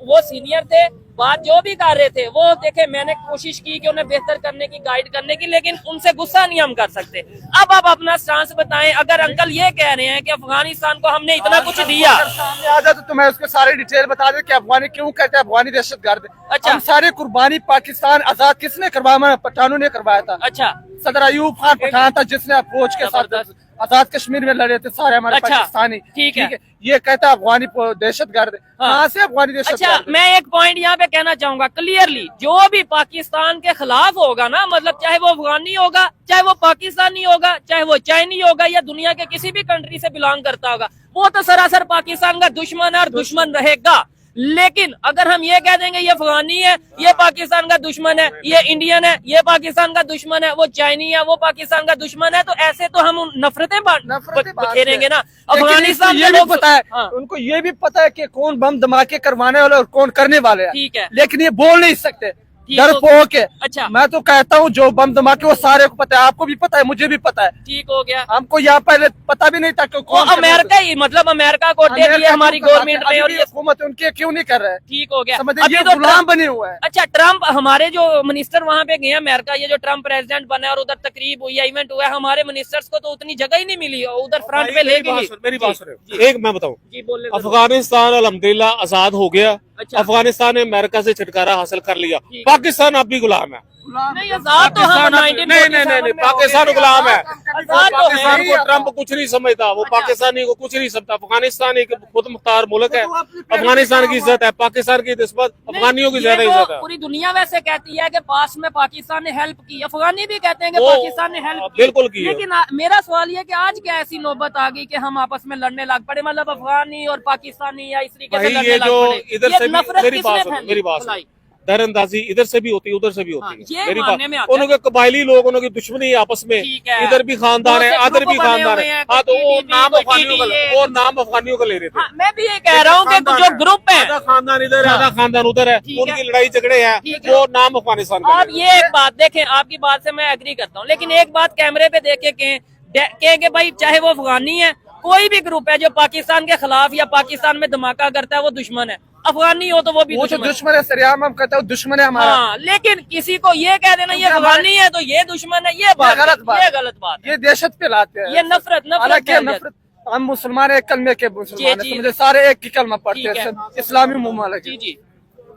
[SPEAKER 2] वो सीनियर थे, बात जो भी कर रहे थे वो देखे, मैंने कोशिश की कि उन्हें बेहतर करने की, गाइड करने की, लेकिन उनसे गुस्सा नहीं हम कर सकते। अब आप अपना स्टांस बताएं। अगर अंकल ये कह रहे हैं कि अफगानिस्तान को हमने इतना कुछ दिया,
[SPEAKER 4] सामने आ जाए तो तुम्हें उसके सारे डिटेल बता दे कि अफगानी क्यों कहते हैं अफगानी दहशतगर्द।
[SPEAKER 2] अच्छा।
[SPEAKER 4] हम सारे कुर्बानी पाकिस्तान आजाद किसने करवाया? पठानों ने करवाया था।
[SPEAKER 2] अच्छा
[SPEAKER 4] सदर अयूब खान पठान था जिसने फौज के साथ
[SPEAKER 2] जबरदस्त।
[SPEAKER 4] आजाद कश्मीर में लड़े थे सारे हमारे
[SPEAKER 2] अच्छा,
[SPEAKER 4] पाकिस्तानी।
[SPEAKER 2] ठीक है।
[SPEAKER 4] ये कहता है अफगानी दहशतगर्द।
[SPEAKER 2] हाँ।
[SPEAKER 4] कहाँ से अफगानी
[SPEAKER 2] अच्छा,
[SPEAKER 4] दहशतगर्द?
[SPEAKER 2] मैं एक पॉइंट यहाँ पे कहना चाहूंगा क्लियरली, जो भी पाकिस्तान के खिलाफ होगा ना, मतलब चाहे वो अफगानी होगा, चाहे वो पाकिस्तानी होगा, चाहे वो चाइनी होगा, या दुनिया के किसी भी कंट्री से बिलोंग करता होगा, वो तो सरासर पाकिस्तान का दुश्मन है और दुश्मन रहेगा। लेकिन अगर हम ये कह देंगे ये अफगानी है, ये पाकिस्तान का दुश्मन है, ये इंडियन है, ये पाकिस्तान का दुश्मन है, वो चाइनी है, वो पाकिस्तान का दुश्मन है, तो ऐसे तो हम नफरतें बखेरेंगे ना। अफगानिस्तान
[SPEAKER 4] ये
[SPEAKER 2] के
[SPEAKER 4] भी
[SPEAKER 2] लोग
[SPEAKER 4] पता है,
[SPEAKER 2] हाँ,
[SPEAKER 4] उनको ये भी पता है कि कौन बम धमाके करवाने वाले और कौन करने वाले हैं।
[SPEAKER 2] ठीक है,
[SPEAKER 4] लेकिन ये बोल नहीं सकते
[SPEAKER 2] ठीक
[SPEAKER 4] डर
[SPEAKER 2] हो-
[SPEAKER 4] पो के।
[SPEAKER 2] अच्छा,
[SPEAKER 4] मैं तो कहता हूँ जो बम धमाके वो सारे को पता है, आपको भी पता है, मुझे भी पता है।
[SPEAKER 2] ठीक हो गया।
[SPEAKER 4] हमको यहाँ पहले पता भी नहीं था कि
[SPEAKER 2] वो
[SPEAKER 4] कौन
[SPEAKER 2] अमेरिका ही, मतलब अमेरिका को दे दिया हमारी गवर्नमेंट ने, और ये
[SPEAKER 4] हुकूमत उनके क्यों नहीं कर रहे हैं?
[SPEAKER 2] ठीक हो गया।
[SPEAKER 4] समझे,
[SPEAKER 2] अभी
[SPEAKER 4] ये
[SPEAKER 2] तो
[SPEAKER 4] गुलाम
[SPEAKER 2] ट्रम्प-
[SPEAKER 4] बने हुए हैं।
[SPEAKER 2] अच्छा, ट्रम्प हमारे जो मिनिस्टर वहाँ पे गए अमेरिका, ये जो ट्रम्प प्रेसिडेंट बना है और उधर तकरीब हुई है, इवेंट हुआ है, हमारे मिनिस्टर्स को तो उतनी जगह ही नहीं मिली, उधर फ्रंट पे ले गई।
[SPEAKER 3] मेरी बात सुनो, एक मैं बताऊं,
[SPEAKER 2] जी बोले।
[SPEAKER 3] अफगानिस्तान अल्हम्दुलिल्लाह आजाद हो गया।
[SPEAKER 2] अच्छा।
[SPEAKER 3] अफगानिस्तान ने अमेरिका से छुटकारा हासिल कर लिया।
[SPEAKER 2] ठीक।
[SPEAKER 3] पाकिस्तान अब भी गुलाम है।
[SPEAKER 2] नहीं, आजाद तो हम 1947 में
[SPEAKER 3] पाकिस्तान
[SPEAKER 2] हो गए।
[SPEAKER 3] गुलाम है।
[SPEAKER 2] आजाद तो
[SPEAKER 3] पाकिस्तान
[SPEAKER 2] है।
[SPEAKER 3] को ट्रम्प कुछ नहीं समझता, वो पाकिस्तानी को कुछ नहीं समझता। अफगानिस्तान एक खुद मुख्तार मुल्क है। अफगानिस्तान की इज्जत है, पाकिस्तान की निस्बत अफगानियों की
[SPEAKER 2] ये
[SPEAKER 3] ज्यादा
[SPEAKER 2] तो
[SPEAKER 3] इज्जत है।
[SPEAKER 2] पूरी दुनिया वैसे कहती है कि पास में पाकिस्तान ने हेल्प की, अफगानी भी कहते हैं कि
[SPEAKER 3] वो
[SPEAKER 2] पाकिस्तान ने हेल्प की।
[SPEAKER 3] बिल्कुल की है।
[SPEAKER 2] लेकिन मेरा सवाल ये कि आज क्या ऐसी नौबत आ गई कि हम आपस में लड़ने लग पड़े, मतलब अफगानी और पाकिस्तानी या इस तरीके से
[SPEAKER 3] भाई
[SPEAKER 2] लड़ने
[SPEAKER 3] ये
[SPEAKER 2] लग
[SPEAKER 3] जो
[SPEAKER 2] पड़े।
[SPEAKER 3] इधर
[SPEAKER 2] ये
[SPEAKER 3] से भी
[SPEAKER 2] नफरत
[SPEAKER 3] मेरी
[SPEAKER 2] किसने
[SPEAKER 3] बात सुनो,
[SPEAKER 2] फैलाई?
[SPEAKER 3] मेरी बात सुनो,
[SPEAKER 2] फैलाई?
[SPEAKER 3] दरअंदाजी इधर से भी होती है, उधर से भी
[SPEAKER 2] हाँ,
[SPEAKER 3] होती
[SPEAKER 2] ये
[SPEAKER 3] है। मेरी
[SPEAKER 2] मानने में
[SPEAKER 3] बात,
[SPEAKER 2] आता है।
[SPEAKER 3] उनके कबायली लोग, उनकी दुश्मनी है आपस में।
[SPEAKER 2] ठीक है।
[SPEAKER 3] इधर भी खानदान है,
[SPEAKER 2] बहुत से
[SPEAKER 3] अदर भी
[SPEAKER 2] ग्रुप बने
[SPEAKER 3] खानदान
[SPEAKER 2] हुए
[SPEAKER 3] है।
[SPEAKER 2] हैं,
[SPEAKER 3] हाँ, तो वो
[SPEAKER 2] कोई
[SPEAKER 3] नाम
[SPEAKER 2] कोई
[SPEAKER 3] अफगानियों का,
[SPEAKER 2] TDA,
[SPEAKER 3] वो नाम अफगानियों का ले रहे थे।
[SPEAKER 2] हाँ, मैं भी ये कह रहा हूँ कि
[SPEAKER 3] खानदान
[SPEAKER 2] जो
[SPEAKER 3] है।
[SPEAKER 2] ग्रुप है,
[SPEAKER 3] आधा खानदान इधर है, आधा खानदान उधर है,
[SPEAKER 2] ठीक है।
[SPEAKER 3] उनकी लड़ाई झगड़े हैं,
[SPEAKER 2] ठीक है।
[SPEAKER 3] वो नाम अफगानिस्तान का
[SPEAKER 2] आप
[SPEAKER 3] ले रहे
[SPEAKER 2] ये एक बात देखें, आपकी बात से मैं एग्री करता हूँ, लेकिन एक बात कैमरे पे देख के कहें कि भाई चाहे वो अफगानी है, कोई भी ग्रुप है जो पाकिस्तान के खिलाफ या पाकिस्तान में धमाका करता है, वो दुश्मन है। अफगानी हो तो वो भी
[SPEAKER 4] वो तो
[SPEAKER 2] दुश्मन है।
[SPEAKER 4] दुश्मन है, सरियाम हम कहते हैं दुश्मन है हमारा।
[SPEAKER 2] हाँ, लेकिन किसी को ये कह देना ये
[SPEAKER 4] क्योंकि हमारे-
[SPEAKER 2] अफगानी है तो ये दुश्मन है, ये बात
[SPEAKER 4] गलत बात
[SPEAKER 2] ये
[SPEAKER 4] है।
[SPEAKER 2] गलत बात है।
[SPEAKER 4] ये दहशत फैलाते हैं,
[SPEAKER 2] ये नफरत
[SPEAKER 4] हालांकि
[SPEAKER 2] फैल जाती
[SPEAKER 4] नफरत। हम मुसलमान एक कलमे के मुसलमान
[SPEAKER 2] जी,
[SPEAKER 4] हैं, समझे, सारे एक ही कलमा पढ़ते
[SPEAKER 2] ठीक
[SPEAKER 4] हैं,
[SPEAKER 2] है।
[SPEAKER 4] सब इस्लामी मुमालिक
[SPEAKER 2] जी
[SPEAKER 4] हैं।
[SPEAKER 2] जी,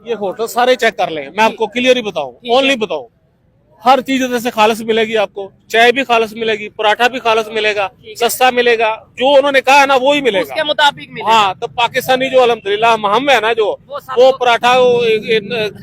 [SPEAKER 3] ये होटल सारे चेक कर लें, मैं आपको क्लियर ही बताऊं,
[SPEAKER 2] ठीक है।
[SPEAKER 3] ओनली बताऊं, हर चीज इधर से खालस मिलेगी आपको। चाय भी खालस मिलेगी, पराठा भी खालस मिलेगा, सस्ता मिलेगा, जो उन्होंने कहा है ना वो ही मिलेगा।
[SPEAKER 2] उसके मुताबिक मिलेगा।
[SPEAKER 3] हाँ, तो पाकिस्तानी जो अल्हम्दुलिल्लाह हम है ना, जो
[SPEAKER 2] वो सब
[SPEAKER 3] वो
[SPEAKER 2] तो-
[SPEAKER 3] पराठा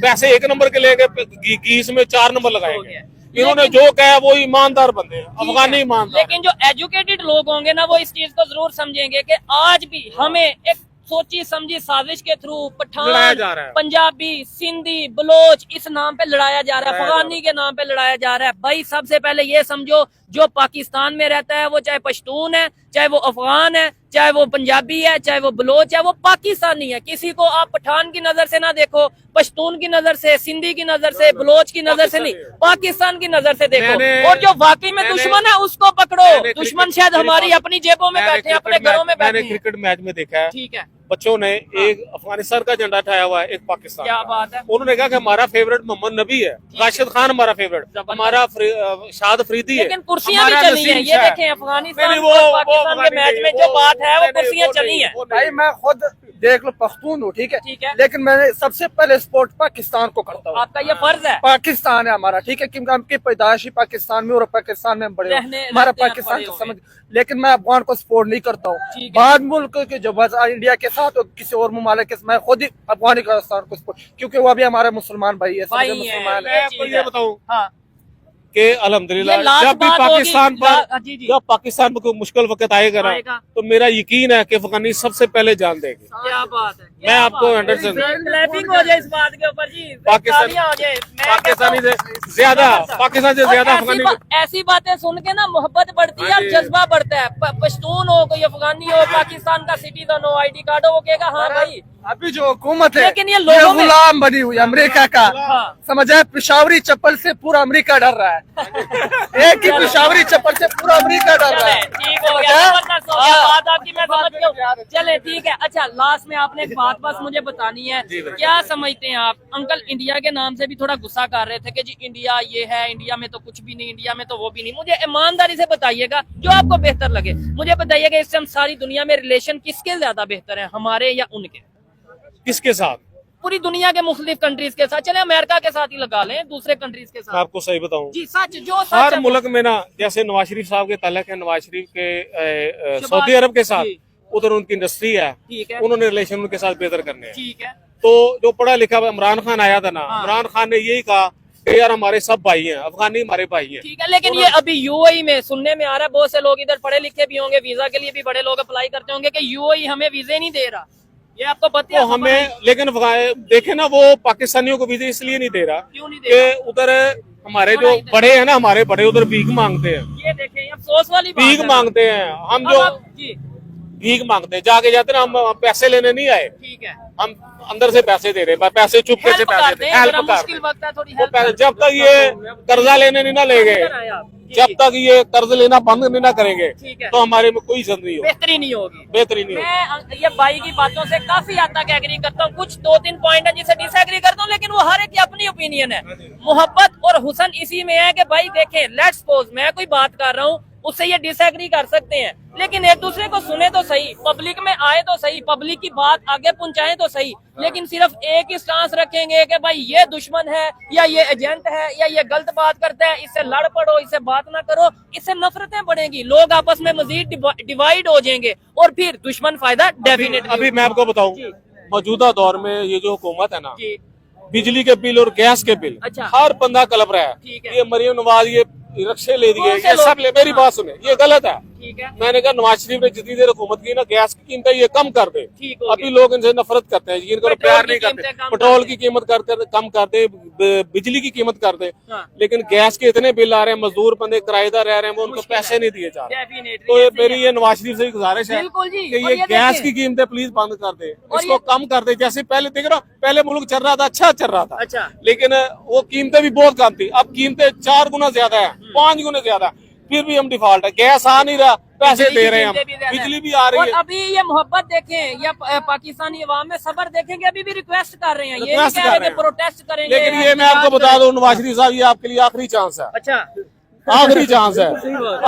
[SPEAKER 3] पैसे 1 नंबर के लेंगे, घी इसमें 4 नंबर
[SPEAKER 2] हो
[SPEAKER 3] लगाएंगे।
[SPEAKER 2] गया।
[SPEAKER 3] इन्होंने
[SPEAKER 2] लेकिन-
[SPEAKER 3] जो कहा वो ईमानदार बंदे हैं,
[SPEAKER 2] ठीक
[SPEAKER 3] अफगानी
[SPEAKER 2] है।
[SPEAKER 3] ईमानदार।
[SPEAKER 2] लेकिन जो एजुकेटेड लोग होंगे ना, वो इस चीज को जरूर समझेंगे कि आज भी हमें एक सोची समझी साजिश के थ्रू
[SPEAKER 3] लड़ाया
[SPEAKER 2] पठान,
[SPEAKER 3] जा रहा है।
[SPEAKER 2] पंजाबी, सिंधी, बलोच इस नाम पे लड़ाया जा रहा है,
[SPEAKER 3] लड़ाया जा
[SPEAKER 2] अफगानी के नाम पे लड़ाया जा रहा है। भाई सबसे पहले ये समझो, जो पाकिस्तान में रहता है वो चाहे पश्तून है, चाहे वो अफगान है, चाहे वो पंजाबी है, चाहे वो बलोच है, वो पाकिस्तानी है। किसी को आप पठान की नजर से ना देखो, पश्तून की नजर से, सिंधी की नजर से, बलोच की नजर से नहीं, पाकिस्तान की नजर से देखो। और जो वाकई में दुश्मन है उसको पकड़ो। दुश्मन शायद हमारी अपनी जेबों में बैठे हैं, अपने घरों में बैठे
[SPEAKER 3] मैंने
[SPEAKER 2] हैं।
[SPEAKER 3] क्रिकेट मैच में देखा है,
[SPEAKER 2] ठीक है,
[SPEAKER 3] बच्चों ने एक अफगानिस्तान का झंडा उठाया हुआ है, एक पाकिस्तान
[SPEAKER 2] क्या
[SPEAKER 3] का।
[SPEAKER 2] बात है।
[SPEAKER 3] उन्होंने कहा कि हमारा फेवरेट मोहम्मद नबी है, राशिद खान हमारा फेवरेट,
[SPEAKER 2] जबरदस्त।
[SPEAKER 3] हमारा शाद फरीदी है,
[SPEAKER 2] लेकिन कुर्सियां भी
[SPEAKER 3] हमारा
[SPEAKER 2] चली हैं,
[SPEAKER 3] नसीम
[SPEAKER 2] ये
[SPEAKER 3] शाह है।
[SPEAKER 2] देखें अफगानिस्तान
[SPEAKER 3] नहीं,
[SPEAKER 2] और पाकिस्तान के मैच में जो बात है वो
[SPEAKER 3] नहीं,
[SPEAKER 2] कुर्सियां
[SPEAKER 3] वो
[SPEAKER 2] चली
[SPEAKER 3] नहीं,
[SPEAKER 2] हैं।
[SPEAKER 3] वो नहीं।
[SPEAKER 4] भाई मैं खुद देख लो पख्तून हूँ, ठीक
[SPEAKER 2] ठीक है।
[SPEAKER 4] है, लेकिन मैंने सबसे पहले सपोर्ट पाकिस्तान को करता हूँ।
[SPEAKER 2] आपका ये फर्ज है।
[SPEAKER 4] पाकिस्तान है हमारा, ठीक है, क्योंकि हमकी पैदाइश ही पाकिस्तान में और पाकिस्तान में हम बड़े
[SPEAKER 2] रहने-
[SPEAKER 4] हैं। हमारा
[SPEAKER 2] रहते हैं,
[SPEAKER 4] पाकिस्तान
[SPEAKER 2] बड़े
[SPEAKER 4] को
[SPEAKER 2] हो
[SPEAKER 4] समझ, लेकिन मैं अफगान को सपोर्ट नहीं करता हूँ।
[SPEAKER 2] ठीक है।
[SPEAKER 4] बाद मुल्क के जो वजह इंडिया के साथ और किसी और ममालिक के साथ, मैं खुद ही अफगानिस्तान को सपोर्ट, क्योंकि वो भी हमारे मुसलमान भाई है,
[SPEAKER 2] भाई
[SPEAKER 4] समझे,
[SPEAKER 2] हैं।
[SPEAKER 4] मुसलमान
[SPEAKER 3] मैं
[SPEAKER 4] है।
[SPEAKER 3] आपको ये बताऊं
[SPEAKER 2] हाँ,
[SPEAKER 3] कि अल्हम्दुलिल्लाह
[SPEAKER 2] ये लास्ट
[SPEAKER 3] जब भी
[SPEAKER 2] बात
[SPEAKER 3] पाकिस्तान
[SPEAKER 2] होगी,
[SPEAKER 3] पर
[SPEAKER 2] जी, जी।
[SPEAKER 3] जब पाकिस्तान पर कोई मुश्किल वक्त आएगा ना,
[SPEAKER 2] आएगा।
[SPEAKER 3] तो मेरा यकीन है कि अफगानी सबसे पहले जान देगी।
[SPEAKER 2] क्या बात है।
[SPEAKER 3] मैं आपको 100%
[SPEAKER 2] क्लैपिंग हो जाए इस बात के ऊपर जी,
[SPEAKER 3] पाकिस्तान-
[SPEAKER 2] तालियां हो जाए। मैं
[SPEAKER 3] पाकिस्तानी
[SPEAKER 2] कहता
[SPEAKER 3] से
[SPEAKER 2] हूं-
[SPEAKER 3] ज्यादा, पाकिस्तान से
[SPEAKER 2] और
[SPEAKER 3] ज्यादा
[SPEAKER 2] ऐसी
[SPEAKER 3] अफगानी
[SPEAKER 2] ऐसी बातें सुन के ना मोहब्बत बढ़ती है
[SPEAKER 3] हाँ
[SPEAKER 2] और
[SPEAKER 3] जी।
[SPEAKER 2] जज्बा बढ़ता है। पश्तून हो, कोई अफगानी हो, पाकिस्तान का सिटीजन हो, ID कार्ड हो, वो कहेगा हाँ भाई।
[SPEAKER 4] अभी जो हुकूमत है,
[SPEAKER 2] लेकिन ये लोगों में-
[SPEAKER 4] गुलाम बनी हुई है अमेरिका का,
[SPEAKER 2] हाँ।
[SPEAKER 4] समझे, पिशावरी चप्पल से पूरा अमेरिका डर रहा है। एक ही पिशावरी चप्पल से पूरा अमेरिका डर रहा
[SPEAKER 2] चले
[SPEAKER 4] है।
[SPEAKER 2] ठीक हो गया, जबरदस्त हो गया, बात आपकी मैं समझ गया हूं। चले ठीक है। अच्छा, लास्ट में आपने एक बात बस मुझे बतानी है, क्या समझते हैं आप? अंकल इंडिया के नाम से भी थोड़ा गुस्सा कर रहे थे कि जी इंडिया ये है, इंडिया में तो कुछ भी नहीं, इंडिया में तो वो भी नहीं। मुझे ईमानदारी से बताइएगा, जो आपको बेहतर लगे मुझे बताइएगा, इस टाइम सारी दुनिया में रिलेशन किसके ज्यादा बेहतर है, हमारे या उनके?
[SPEAKER 3] किसके साथ?
[SPEAKER 2] पूरी दुनिया के मुख्तलिफ कंट्रीज के साथ, चले अमेरिका के साथ ही लगा लें, दूसरे कंट्रीज के
[SPEAKER 5] मैं
[SPEAKER 2] साथ।
[SPEAKER 5] आपको सही बताऊं,
[SPEAKER 2] जी सच, जो सच
[SPEAKER 5] हर
[SPEAKER 2] है,
[SPEAKER 5] मुल्क में ना, जैसे नवाज शरीफ साहब के ताल्लुक है नवाज शरीफ के सऊदी अरब के साथ,
[SPEAKER 2] जी,
[SPEAKER 5] उधर उनकी इंडस्ट्री है,
[SPEAKER 2] ठीक है,
[SPEAKER 5] उन्होंने रिलेशन उनके साथ बेहतर करने हैं।
[SPEAKER 2] ठीक है,
[SPEAKER 5] तो जो पढ़ा लिखा इमरान खान आया था ना,
[SPEAKER 2] हाँ।
[SPEAKER 5] इमरान खान ने यही कहा कि यार हमारे सब भाई हैं, अफगानी हमारे भाई हैं।
[SPEAKER 2] ठीक है। लेकिन ये अभी यूएई में सुनने में आ रहा है, बहुत से लोग इधर पढ़े लिखे भी होंगे, वीजा के लिए भी बड़े लोग अप्लाई करते होंगे कि यूएई हमें वीजे नहीं दे रहा, ये आपको पता
[SPEAKER 5] तो
[SPEAKER 2] है?
[SPEAKER 5] हमें, लेकिन देखे ना, वो पाकिस्तानियों को वीजे इसलिए नहीं दे रहा
[SPEAKER 2] क्यों नहीं दे रहा?
[SPEAKER 5] कि उधर हमारे जो बड़े हैं ना, हमारे बड़े उधर भीख मांगते हैं,
[SPEAKER 2] ये देखें, ये अफसोस वाली बात
[SPEAKER 5] भीख
[SPEAKER 2] है।
[SPEAKER 5] मांगते हैं। हम
[SPEAKER 2] अब
[SPEAKER 5] जो
[SPEAKER 2] आप- जी,
[SPEAKER 5] भीख मांगते हैं, जाके जाते ना, हम पैसे लेने नहीं आए,
[SPEAKER 2] ठीक है,
[SPEAKER 5] हम अंदर से पैसे दे रहे हैं, पैसे चुपके से
[SPEAKER 2] हेल्प
[SPEAKER 5] पैसे
[SPEAKER 2] करते
[SPEAKER 5] दे,
[SPEAKER 2] हैं,
[SPEAKER 5] हेल्प
[SPEAKER 2] जरा
[SPEAKER 5] कर
[SPEAKER 2] मुश्किल
[SPEAKER 5] रहे हैं।
[SPEAKER 2] वक्त है, थोड़ी
[SPEAKER 5] वो
[SPEAKER 2] हेल्प
[SPEAKER 5] पैसे जब तक ये कर्जा लेने नहीं ना लेंगे, जब तक ये कर्ज लेना बंद नहीं ना करेंगे,
[SPEAKER 2] ठीक है,
[SPEAKER 5] तो हमारे में कोई इज्जत नहीं होगी,
[SPEAKER 2] बेहतरी नहीं होगी।
[SPEAKER 5] बेहतरी नहीं होगी।
[SPEAKER 2] मैं ये भाई की बातों से काफी हद तक एग्री करता हूँ, कुछ 2-3 पॉइंट है जिसे डिसएग्री करता हूँ, लेकिन वो हर एक की अपनी ओपिनियन है। मोहब्बत और हुस्न इसी में है कि भाई देखें, लेट्स सपोज मैं कोई बात कर रहा हूँ, उससे ये डिसएग्री कर सकते हैं, लेकिन एक दूसरे को सुने तो सही, पब्लिक में आए तो सही, पब्लिक की बात आगे पहुंचाएं तो सही। लेकिन सिर्फ एक ही स्टांस रखेंगे कि भाई ये दुश्मन है या ये एजेंट है या ये गलत बात करता है, इससे लड़ पड़ो, इससे बात ना करो, इससे नफरतें बढ़ेंगी, लोग आपस में मजीद डिवाइड हो जाएंगे और फिर दुश्मन फायदा डेफिनेटली।
[SPEAKER 5] अभी मैं आपको बताऊं, मौजूदा दौर में ये जो हुकूमत है ना,
[SPEAKER 2] जी,
[SPEAKER 5] बिजली के बिल और गैस के बिल,
[SPEAKER 2] अच्छा।
[SPEAKER 5] हर बंदा कलप रहा
[SPEAKER 2] ठीक
[SPEAKER 5] है।
[SPEAKER 2] है।
[SPEAKER 5] ये मरियम नवाज ये रक्षे ले दिए,
[SPEAKER 2] कौन से
[SPEAKER 5] ये सब
[SPEAKER 2] लोग?
[SPEAKER 5] ले, मेरी बात सुने, ये गलत है।
[SPEAKER 2] ठीक है,
[SPEAKER 5] मैंने कहा नवाज शरीफ ने जितनी देर हुकूमत की ना, गैस की कीमतें ये कम कर दे।
[SPEAKER 2] ठीक हो
[SPEAKER 5] अभी
[SPEAKER 2] गया।
[SPEAKER 5] लोग इनसे नफरत करते हैं, इनको
[SPEAKER 2] पेट्रोल
[SPEAKER 5] प्यार
[SPEAKER 2] की
[SPEAKER 5] नहीं
[SPEAKER 2] कीमतें
[SPEAKER 5] करते,
[SPEAKER 2] कम
[SPEAKER 5] पेट्रोल
[SPEAKER 2] कर
[SPEAKER 5] की कीमत कम कर दे, बिजली की कीमत कर दे,
[SPEAKER 2] हाँ।
[SPEAKER 5] लेकिन गैस के इतने बिल आ रहे हैं, मजदूर बंदे किराएदार रह रहे हैं, वो उनको
[SPEAKER 2] मुश्किल
[SPEAKER 5] पैसे
[SPEAKER 2] है।
[SPEAKER 5] नहीं दिए जा रहे।
[SPEAKER 2] डेफिनेटली
[SPEAKER 5] तो ये मेरी ये नवाज शरीफ से गुजारिश है
[SPEAKER 2] बिल्कुल जी।
[SPEAKER 5] कि
[SPEAKER 2] और
[SPEAKER 5] ये
[SPEAKER 2] ये
[SPEAKER 5] गैस
[SPEAKER 2] देखें-
[SPEAKER 5] की कीमतें प्लीज बंद कर दे,
[SPEAKER 2] और
[SPEAKER 5] इसको
[SPEAKER 2] ये-
[SPEAKER 5] कम कर दे। जैसे पहले देख रहा हूं, पहले मुल्क चल रहा था, अच्छा चल रहा था,
[SPEAKER 2] अच्छा,
[SPEAKER 5] लेकिन वो कीमतें भी बहुत कम थी, अब कीमतें 4 गुना ज्यादा है, 5 गुना ज्यादा, फिर भी हम डिफॉल्ट है, गैस आ नहीं रहा, पैसे
[SPEAKER 2] बिजली
[SPEAKER 5] दे
[SPEAKER 2] की
[SPEAKER 5] रहे हैं हम,
[SPEAKER 2] कीमतें भी ज्यादा
[SPEAKER 5] बिजली
[SPEAKER 2] है।
[SPEAKER 5] भी आ रही
[SPEAKER 2] और
[SPEAKER 5] है।
[SPEAKER 2] अभी ये मोहब्बत देखें या पाकिस्तानी अवाम में सबर देखेंगे, अभी भी रिक्वेस्ट कर रहे हैं, ये नहीं
[SPEAKER 5] रिक्वेस्ट
[SPEAKER 2] कह
[SPEAKER 5] कर
[SPEAKER 2] रहे
[SPEAKER 5] रहे
[SPEAKER 2] कि
[SPEAKER 5] हैं।
[SPEAKER 2] प्रोटेस्ट करेंगे।
[SPEAKER 5] लेकिन ये मैं आपको बता दूं, नवाज शरीफ साहब, ये आपके लिए आखिरी चांस है,
[SPEAKER 2] अच्छा,
[SPEAKER 5] आखिरी चांस है।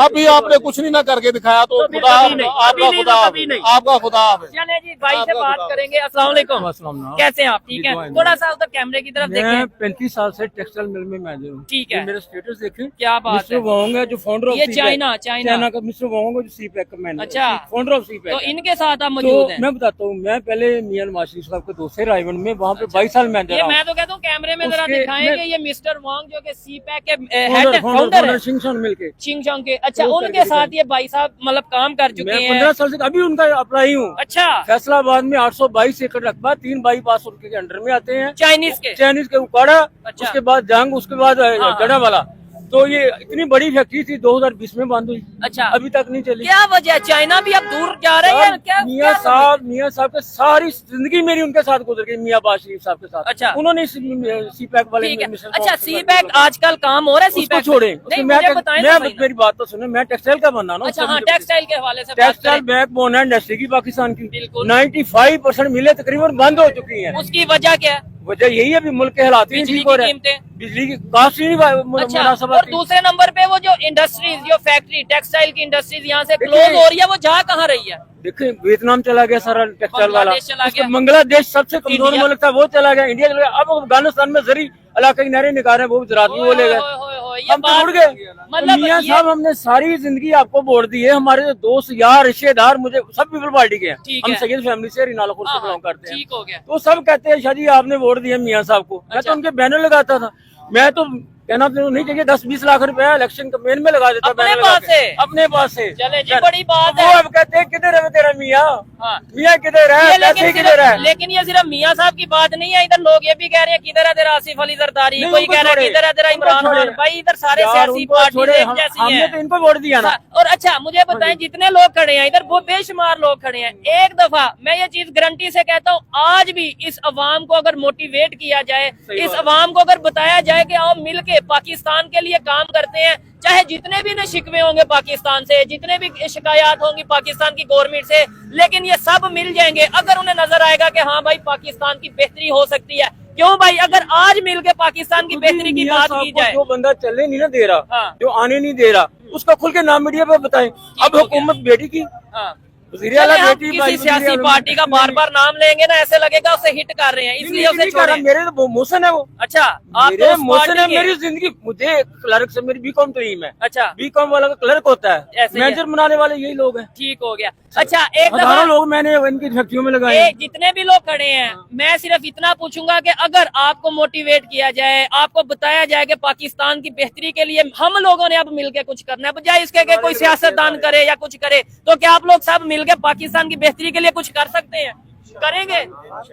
[SPEAKER 5] अभी आपने कुछ नहीं ना करके दिखाया, तो
[SPEAKER 2] फिर
[SPEAKER 5] खुदा
[SPEAKER 2] कभी नहीं,
[SPEAKER 5] आपका
[SPEAKER 2] कभी नहीं,
[SPEAKER 5] खुदा
[SPEAKER 2] कभी नहीं।
[SPEAKER 5] आपका खुदा हाफिज़।
[SPEAKER 2] चले जी, भाई से
[SPEAKER 5] आपका
[SPEAKER 2] बात
[SPEAKER 5] खुदा।
[SPEAKER 2] करेंगे। अस्सलाम वालेकुम, कैसे हैं आप? ठीक है, थोड़ा सा उधर कैमरे की तरफ
[SPEAKER 6] मैं
[SPEAKER 2] देखें।
[SPEAKER 6] 35 साल से टेक्सटाइल मिल में मैनेजर हूँ।
[SPEAKER 2] ठीक है,
[SPEAKER 6] मेरा स्टेटस देखें।
[SPEAKER 2] क्या बात
[SPEAKER 6] मिस्टर
[SPEAKER 2] है।
[SPEAKER 6] वोंग है जो फाउंडर ऑफ
[SPEAKER 2] ये चाइना
[SPEAKER 6] का मिस्टर वोंग है जो सीपैक का मैनेजर,
[SPEAKER 2] अच्छा।
[SPEAKER 6] Founder of CPEC.
[SPEAKER 2] तो इनके साथ आप
[SPEAKER 6] तो
[SPEAKER 2] मौजूद हैं।
[SPEAKER 6] मैं बताता हूँ, मैं पहले मियां नवाज शरीफ साहब के दोस्त थे रायवन में, वहाँ पे 22 साल मैनेजर
[SPEAKER 2] ये
[SPEAKER 6] रहा हूँ।
[SPEAKER 2] मैं तो कहता हूँ कैमरे में जरा
[SPEAKER 6] उसके-
[SPEAKER 2] दिखाएंगे,
[SPEAKER 6] मैं-
[SPEAKER 2] ये मिस्टर वांग जो कि सीपैक के हेड फाउंडर है,
[SPEAKER 6] शिंगशॉन मिल के।
[SPEAKER 2] चिंगचोंग के। अच्छा,
[SPEAKER 6] वो
[SPEAKER 2] उनके
[SPEAKER 6] करके
[SPEAKER 2] साथ ये भाई साहब मतलब काम कर चुके
[SPEAKER 6] मैं
[SPEAKER 2] हैं।
[SPEAKER 6] 15 साल से अभी उनका अप्लाई हूँ।
[SPEAKER 2] अच्छा,
[SPEAKER 6] फैसलाबाद में 822 एकड़ रकबा, 3 बाईपास उनके अंडर में आते हैं।
[SPEAKER 2] चाइनीज के।
[SPEAKER 6] चाइनीज के उकाड़ा,
[SPEAKER 2] अच्छा।
[SPEAKER 6] उसके बाद जंग, उसके बाद
[SPEAKER 2] हाँ।
[SPEAKER 6] जड़ा वाला। तो ये इतनी बड़ी फैक्ट्री थी, 2020 में बंद हुई,
[SPEAKER 2] अच्छा,
[SPEAKER 6] अभी तक नहीं चली।
[SPEAKER 2] क्या वजह है? चाइना भी अब दूर जा रहे हैं क्या?
[SPEAKER 6] मियाँ
[SPEAKER 2] क्या
[SPEAKER 6] साहब के सारी जिंदगी मेरी उनके साथ गुजर गई, मियाँ बाज शरीफ साहब के साथ।
[SPEAKER 2] अच्छा।
[SPEAKER 6] उन्होंने सीपैक वाले
[SPEAKER 2] ठीक है।
[SPEAKER 6] मिस्टर
[SPEAKER 2] अच्छा,
[SPEAKER 6] वोंग के
[SPEAKER 2] सीपैक
[SPEAKER 6] साथ
[SPEAKER 2] आजकल काम हो रहा है
[SPEAKER 6] उसको
[SPEAKER 2] सीपैक
[SPEAKER 6] छोड़े।
[SPEAKER 2] नहीं, मुझे बताएं तो सही ना।
[SPEAKER 6] मेरी बात तो सुने, मैं टेक्सटाइल का बंदा ना।
[SPEAKER 2] अच्छा, हाँ, टेक्सटाइल के हवाले से बात
[SPEAKER 6] टेक्सटाइल
[SPEAKER 2] करें।
[SPEAKER 6] बैकबोन है इंडस्ट्री की पाकिस्तान की।
[SPEAKER 2] बिल्कुल।
[SPEAKER 6] 95% मिले तकरीबन बंद हो चुकी है।
[SPEAKER 2] उसकी वजह क्या है?
[SPEAKER 6] वजह यही है, अभी मुल्क के हालात ही नहीं
[SPEAKER 2] बिजली
[SPEAKER 6] ठीक हो
[SPEAKER 2] की
[SPEAKER 6] रहे हैं।
[SPEAKER 2] कीमतें।
[SPEAKER 6] बिजली की कास्ट ही नहीं
[SPEAKER 2] अच्छा,
[SPEAKER 6] मुनासिबत
[SPEAKER 2] और
[SPEAKER 6] थी।
[SPEAKER 2] दूसरे नंबर पे वो जो इंडस्ट्रीज, जो फैक्ट्री टेक्सटाइल की इंडस्ट्रीज यहाँ से
[SPEAKER 6] देखिए-
[SPEAKER 2] क्लोज हो रही है, वो जा कहाँ रही है?
[SPEAKER 6] देखिए, वियतनाम चला गया सारा टेक्सटाइल वाला,
[SPEAKER 2] बांग्लादेश चला
[SPEAKER 6] उसके
[SPEAKER 2] गया।
[SPEAKER 6] बांग्लादेश सबसे कमजोर
[SPEAKER 2] इंडिया-
[SPEAKER 6] मुल्क था, वो चला गया। इंडिया चला गया। अब अफगानिस्तान में जरी इलाके किनारे निकाल रहे हैं, वो गुजरात में वो ले गए।
[SPEAKER 2] ओए, ओए, ओए, ये
[SPEAKER 6] हम तो
[SPEAKER 2] बात-
[SPEAKER 6] उड़ गए।
[SPEAKER 2] मतलब
[SPEAKER 6] तो मियां
[SPEAKER 2] ये-
[SPEAKER 6] साहब, हमने सारी जिंदगी आपको वोट दी है। हमारे जो दोस्त यार रिश्तेदार मुझे सब पीपल पार्टी के हैं।
[SPEAKER 2] ठीक
[SPEAKER 6] हम
[SPEAKER 2] है।
[SPEAKER 6] सैयद फैमिली से रिनालाखोर से
[SPEAKER 2] हाँ,
[SPEAKER 6] बिलोंग करते हैं।
[SPEAKER 2] ठीक हो गया।
[SPEAKER 6] तो सब कहते हैं शाह जी आपने वोट दिया मियां साहब को। मैं
[SPEAKER 2] अच्छा।
[SPEAKER 6] तो उनके बैनर लगाता था। मैं तो कहना तो नहीं चाहिए, 10-20 लाख रुपया इलेक्शन कैंपेन में लगा देता।
[SPEAKER 2] अपने
[SPEAKER 6] बैनर
[SPEAKER 2] पास
[SPEAKER 6] लगा के।
[SPEAKER 2] से?
[SPEAKER 6] अपने पास से।
[SPEAKER 2] चले जी, बड़ी बात
[SPEAKER 6] वो
[SPEAKER 2] है।
[SPEAKER 6] अब कहते हैं किधर है तेरा मियाँ,
[SPEAKER 2] हाँ।
[SPEAKER 6] मियाँ किधर है,
[SPEAKER 2] ये
[SPEAKER 6] पैसे किधर है।
[SPEAKER 2] लेकिन ये सिर्फ मियाँ साहब की बात नहीं है, इधर लोग ये भी कह रहे हैं किधर है तेरा आसिफ अली जरदारी,
[SPEAKER 6] नहीं,
[SPEAKER 2] कोई
[SPEAKER 6] उनको
[SPEAKER 2] कह रहा है
[SPEAKER 6] छोड़े।
[SPEAKER 2] किधर है तेरा
[SPEAKER 6] उनको
[SPEAKER 2] इमरान
[SPEAKER 6] छोड़े।
[SPEAKER 2] खान। भाई इधर सारे
[SPEAKER 6] यार,
[SPEAKER 2] सियासी
[SPEAKER 6] उनको
[SPEAKER 2] पार्टी
[SPEAKER 6] छोड़े,
[SPEAKER 2] एक जैसी
[SPEAKER 6] हमने
[SPEAKER 2] हैं।
[SPEAKER 6] तो इनको वोट दिया ना।
[SPEAKER 2] और अच्छा, मुझे बताएं, जितने लोग खड़े हैं इधर, वो बेशुमार लोग खड़े हैं। एक दफा मैं ये चीज गारंटी से कहता हूँ, आज भी इस अवाम को अगर मोटिवेट किया जाए, इस अवाम को अगर बताया जाए कि आओ मिल के पाकिस्तान के लिए काम करते हैं, चाहे जितने भी न शिकवे होंगे पाकिस्तान से, जितने भी शिकायत होंगी पाकिस्तान की गवर्नमेंट से, लेकिन ये सब मिल जाएंगे अगर उन्हें नजर आएगा कि हाँ भाई पाकिस्तान की बेहतरी हो सकती है। क्यों भाई, अगर आज मिल के पाकिस्तान की बेहतरी की
[SPEAKER 6] मियां
[SPEAKER 2] बात
[SPEAKER 6] साहब
[SPEAKER 2] की
[SPEAKER 6] को
[SPEAKER 2] जाए।
[SPEAKER 6] जो बंदा चलने नहीं ना दे रहा,
[SPEAKER 2] हाँ।
[SPEAKER 6] जो आने नहीं दे रहा, उसका खुल के नाम मीडिया पे बताएं। अब
[SPEAKER 2] हो गया।
[SPEAKER 6] हुकूमत बेटी की
[SPEAKER 2] हाँ,
[SPEAKER 6] वज़ीर आला
[SPEAKER 2] चलिए, हम
[SPEAKER 6] बेटी
[SPEAKER 2] किसी सियासी पार्टी का बार बार नाम लेंगे ना, ऐसे लगेगा उसे हिट कर रहे हैं, इसलिए उसे छोड़े।
[SPEAKER 6] मेरे तो मोशन है वो।
[SPEAKER 2] अच्छा, आप
[SPEAKER 6] मेरे
[SPEAKER 2] तो उस
[SPEAKER 6] मोशन है,
[SPEAKER 2] पार्टी के-
[SPEAKER 6] मेरी जिंदगी, मुझे क्लर्क से मेरी बीकॉम तो है।
[SPEAKER 2] अच्छा,
[SPEAKER 6] बीकॉम वाला का क्लर्क होता है,
[SPEAKER 2] ऐसे ही है।
[SPEAKER 6] मैनेजर बनाने वाले यही लोग हैं।
[SPEAKER 2] ठीक हो गया। अच्छा, एक
[SPEAKER 6] हजारों
[SPEAKER 2] दफा
[SPEAKER 6] लोग मैंने इनकी फैक्ट्रियों में लगाए हैं।
[SPEAKER 2] जितने भी लोग खड़े हैं, मैं सिर्फ इतना पूछूंगा कि अगर आपको मोटिवेट किया जाए, आपको बताया जाए कि पाकिस्तान की बेहतरी के लिए हम लोगों ने अब मिलकर कुछ करना है, बजाय इसके कि कोई सियासतदान करे या कुछ करे, तो क्या आप लोग सब मिलकर पाकिस्तान की बेहतरी के लिए कुछ कर सकते हैं? करेंगे?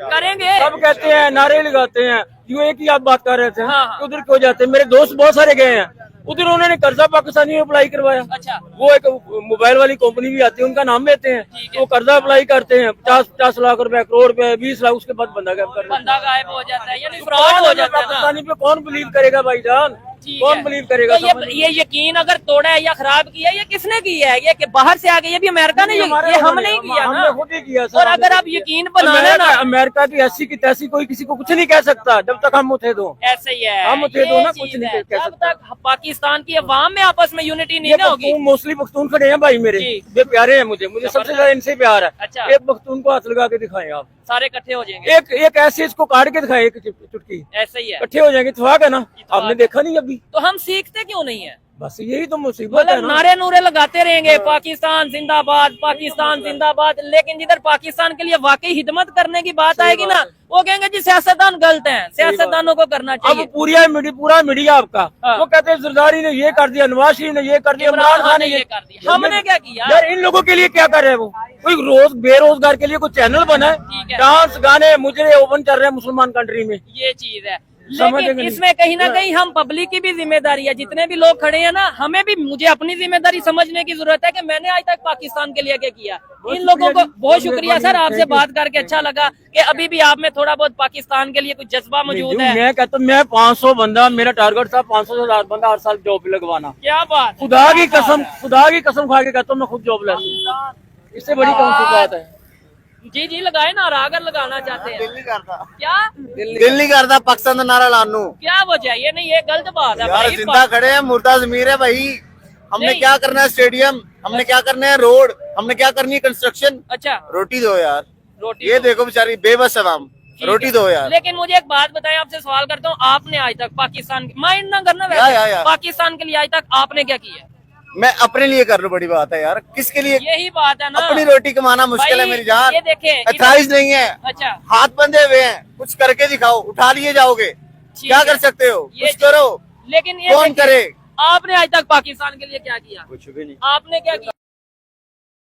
[SPEAKER 2] करेंगे?
[SPEAKER 6] सब कहते हैं, नारे लगाते हैं, यूं एक ही आप बात कर रहे थे,
[SPEAKER 2] हाँ, हाँ।
[SPEAKER 6] उधर क्यों जाते हैं? मेरे दोस्त बहुत सारे गए हैं उधर, उन्होंने कर्जा पाकिस्तानी में अप्लाई करवाया।
[SPEAKER 2] अच्छा,
[SPEAKER 6] वो एक मोबाइल वाली कंपनी भी आती है, उनका नाम लेते हैं, तो कर्जा अप्लाई करते हैं 50 लाख रुपए, करोड़ रुपए, 20 लाख, उसके बाद बंदा गायब कर देते हैं।
[SPEAKER 2] बंदा गायब हो जाता है, यानी फ्रॉड हो जाता है ना।
[SPEAKER 6] पाकिस्तानी पे कौन बिलीव करेगा भाईजान?
[SPEAKER 2] ठीक
[SPEAKER 6] कौन
[SPEAKER 2] है।
[SPEAKER 6] बिलीव करेगा?
[SPEAKER 2] तो ये यकीन अगर तोड़ा है या खराब किया है, ये किसने किया है? ये कि बाहर से आ गई, ये भी अमेरिका ने, ये हमने ही किया ना।
[SPEAKER 6] हमने खुद ही किया सर।
[SPEAKER 2] और अगर आप यकीन बनाना ना,
[SPEAKER 6] अमेरिका की ऐसी की तैसी कोई किसी को कुछ नहीं कह सकता जब तक हम मुतहद हो।
[SPEAKER 2] ऐसे ही है,
[SPEAKER 6] हम मुझे दो
[SPEAKER 2] ये
[SPEAKER 6] ना,
[SPEAKER 2] चीज
[SPEAKER 6] कुछ नहीं
[SPEAKER 2] है।
[SPEAKER 6] कह
[SPEAKER 2] जब
[SPEAKER 6] सकता।
[SPEAKER 2] तक पाकिस्तान की अवाम में आपस में यूनिटी नहीं ना होगी।
[SPEAKER 6] मोस्टली पख्तून खड़े हैं भाई मेरे,
[SPEAKER 2] जी।
[SPEAKER 6] वे प्यारे हैं मुझे सबसे ज्यादा इनसे प्यार है।
[SPEAKER 2] अच्छा।
[SPEAKER 6] एक पख्तून को हाथ लगा के दिखाएं आप,
[SPEAKER 2] सारे इकट्ठे हो जाएंगे,
[SPEAKER 6] एक ऐसे इसको काट के दिखाए, एक चुटकी,
[SPEAKER 2] ऐसे ही है।
[SPEAKER 6] इकट्ठे हो जाएंगे। इत्तेफाक है ना?
[SPEAKER 2] इत्तेफाक
[SPEAKER 6] आपने देखा नहीं अभी?
[SPEAKER 2] तो हम सीखते क्यों नहीं है?
[SPEAKER 6] बस यही तो मुसीबत है
[SPEAKER 2] मतलब
[SPEAKER 6] ना।
[SPEAKER 2] नारे नूरे लगाते रहेंगे, पाकिस्तान जिंदाबाद, पाकिस्तान जिंदाबाद, लेकिन जिधर पाकिस्तान के लिए वाकई हिदमत करने की बात आएगी ना, वो कहेंगे जी सियासतदान गलत हैं, सियासतदानों को करना
[SPEAKER 6] अब
[SPEAKER 2] चाहिए।
[SPEAKER 6] पूरा मीडिया आपका,
[SPEAKER 2] हाँ।
[SPEAKER 6] वो कहते हैं जरदारी ने ये कर दिया, नवाज शरीफ ने ये कर दिया,
[SPEAKER 2] इमरान खान ने ये कर दिया, हमने क्या किया?
[SPEAKER 6] यार इन लोगों के लिए क्या कर रहे हैं वो? कोई बेरोजगार के लिए कोई चैनल बना है,
[SPEAKER 2] ठीक है।
[SPEAKER 6] डांस गाने मुजरे ओपन चल रहे हैं मुसलमान कंट्री में।
[SPEAKER 2] ये चीज है,
[SPEAKER 6] समझेंगे
[SPEAKER 2] लेकिन
[SPEAKER 6] नहीं।
[SPEAKER 2] इसमें कहीं ना कहीं हम पब्लिक की भी जिम्मेदारी है, जितने भी लोग खड़े हैं ना, हमें भी, मुझे अपनी जिम्मेदारी समझने की जरूरत है कि मैंने आज तक पाकिस्तान के लिए क्या किया। इन लोगों को बहुत शुक्रिया सर, आपसे बात करके अच्छा लगा कि अभी भी आप में थोड़ा बहुत पाकिस्तान के लिए कुछ जज्बा मौजूद है।
[SPEAKER 6] मैं कहता हूँ, मैं 500 बंदा, मेरा टारगेट था 500 बंदा हर साल जॉब लगवाना।
[SPEAKER 2] क्या बात है,
[SPEAKER 6] खुदा की
[SPEAKER 2] क्या
[SPEAKER 6] कसम,
[SPEAKER 2] बात है।
[SPEAKER 6] खुदा की कसम खा के कहता हूँ मैं खुद जॉब लेता हूँ। इससे बड़ी कौन सी बात है?
[SPEAKER 2] जी जी लगाए ना, अगर लगाना चाहते हैं क्या?
[SPEAKER 3] दिल नहीं करता पाकिस्तान का नारा लानू
[SPEAKER 2] क्या वजह है? ये नहीं, ये गलत बात है
[SPEAKER 3] यार,
[SPEAKER 2] भाई।
[SPEAKER 3] जिंदा खड़े हैं, मुर्दा जमीर है भाई। हमने
[SPEAKER 2] नहीं।
[SPEAKER 3] क्या करना है? स्टेडियम, हमने क्या करना है? रोड, हमने क्या करनी है? कंस्ट्रक्शन।
[SPEAKER 2] अच्छा,
[SPEAKER 3] रोटी दो यार,
[SPEAKER 2] रोटी
[SPEAKER 3] ये
[SPEAKER 2] दो।
[SPEAKER 3] देखो बेचारी बेबस आवाम,
[SPEAKER 2] ठीक
[SPEAKER 3] रोटी
[SPEAKER 2] है।
[SPEAKER 3] दो यार।
[SPEAKER 2] लेकिन मुझे एक बात बताएं, आपसे सवाल करता हूँ, आपने आज तक पाकिस्तान, माइंड ना करना
[SPEAKER 3] या।
[SPEAKER 2] वैसे, पाकिस्तान के लिए आज तक आपने क्या किया?
[SPEAKER 3] मैं अपने लिए कर लूं, बड़ी बात है यार, किसके लिए?
[SPEAKER 2] यही बात है ना,
[SPEAKER 3] अपनी रोटी कमाना मुश्किल है
[SPEAKER 2] भाई,
[SPEAKER 3] मेरी जान।
[SPEAKER 2] ये देखें,
[SPEAKER 3] अथराइज नहीं है,
[SPEAKER 2] अच्छा,
[SPEAKER 3] हाथ बंधे हुए हैं, कुछ करके दिखाओ, उठा लिए जाओगे, क्या
[SPEAKER 2] है।
[SPEAKER 3] कर सकते हो?
[SPEAKER 2] ये
[SPEAKER 3] कुछ करो,
[SPEAKER 2] लेकिन ये
[SPEAKER 3] कौन
[SPEAKER 2] देखिए,
[SPEAKER 3] करे?
[SPEAKER 2] आपने आज तक पाकिस्तान के लिए क्या किया?
[SPEAKER 3] कुछ भी नहीं।
[SPEAKER 2] आपने क्या किया?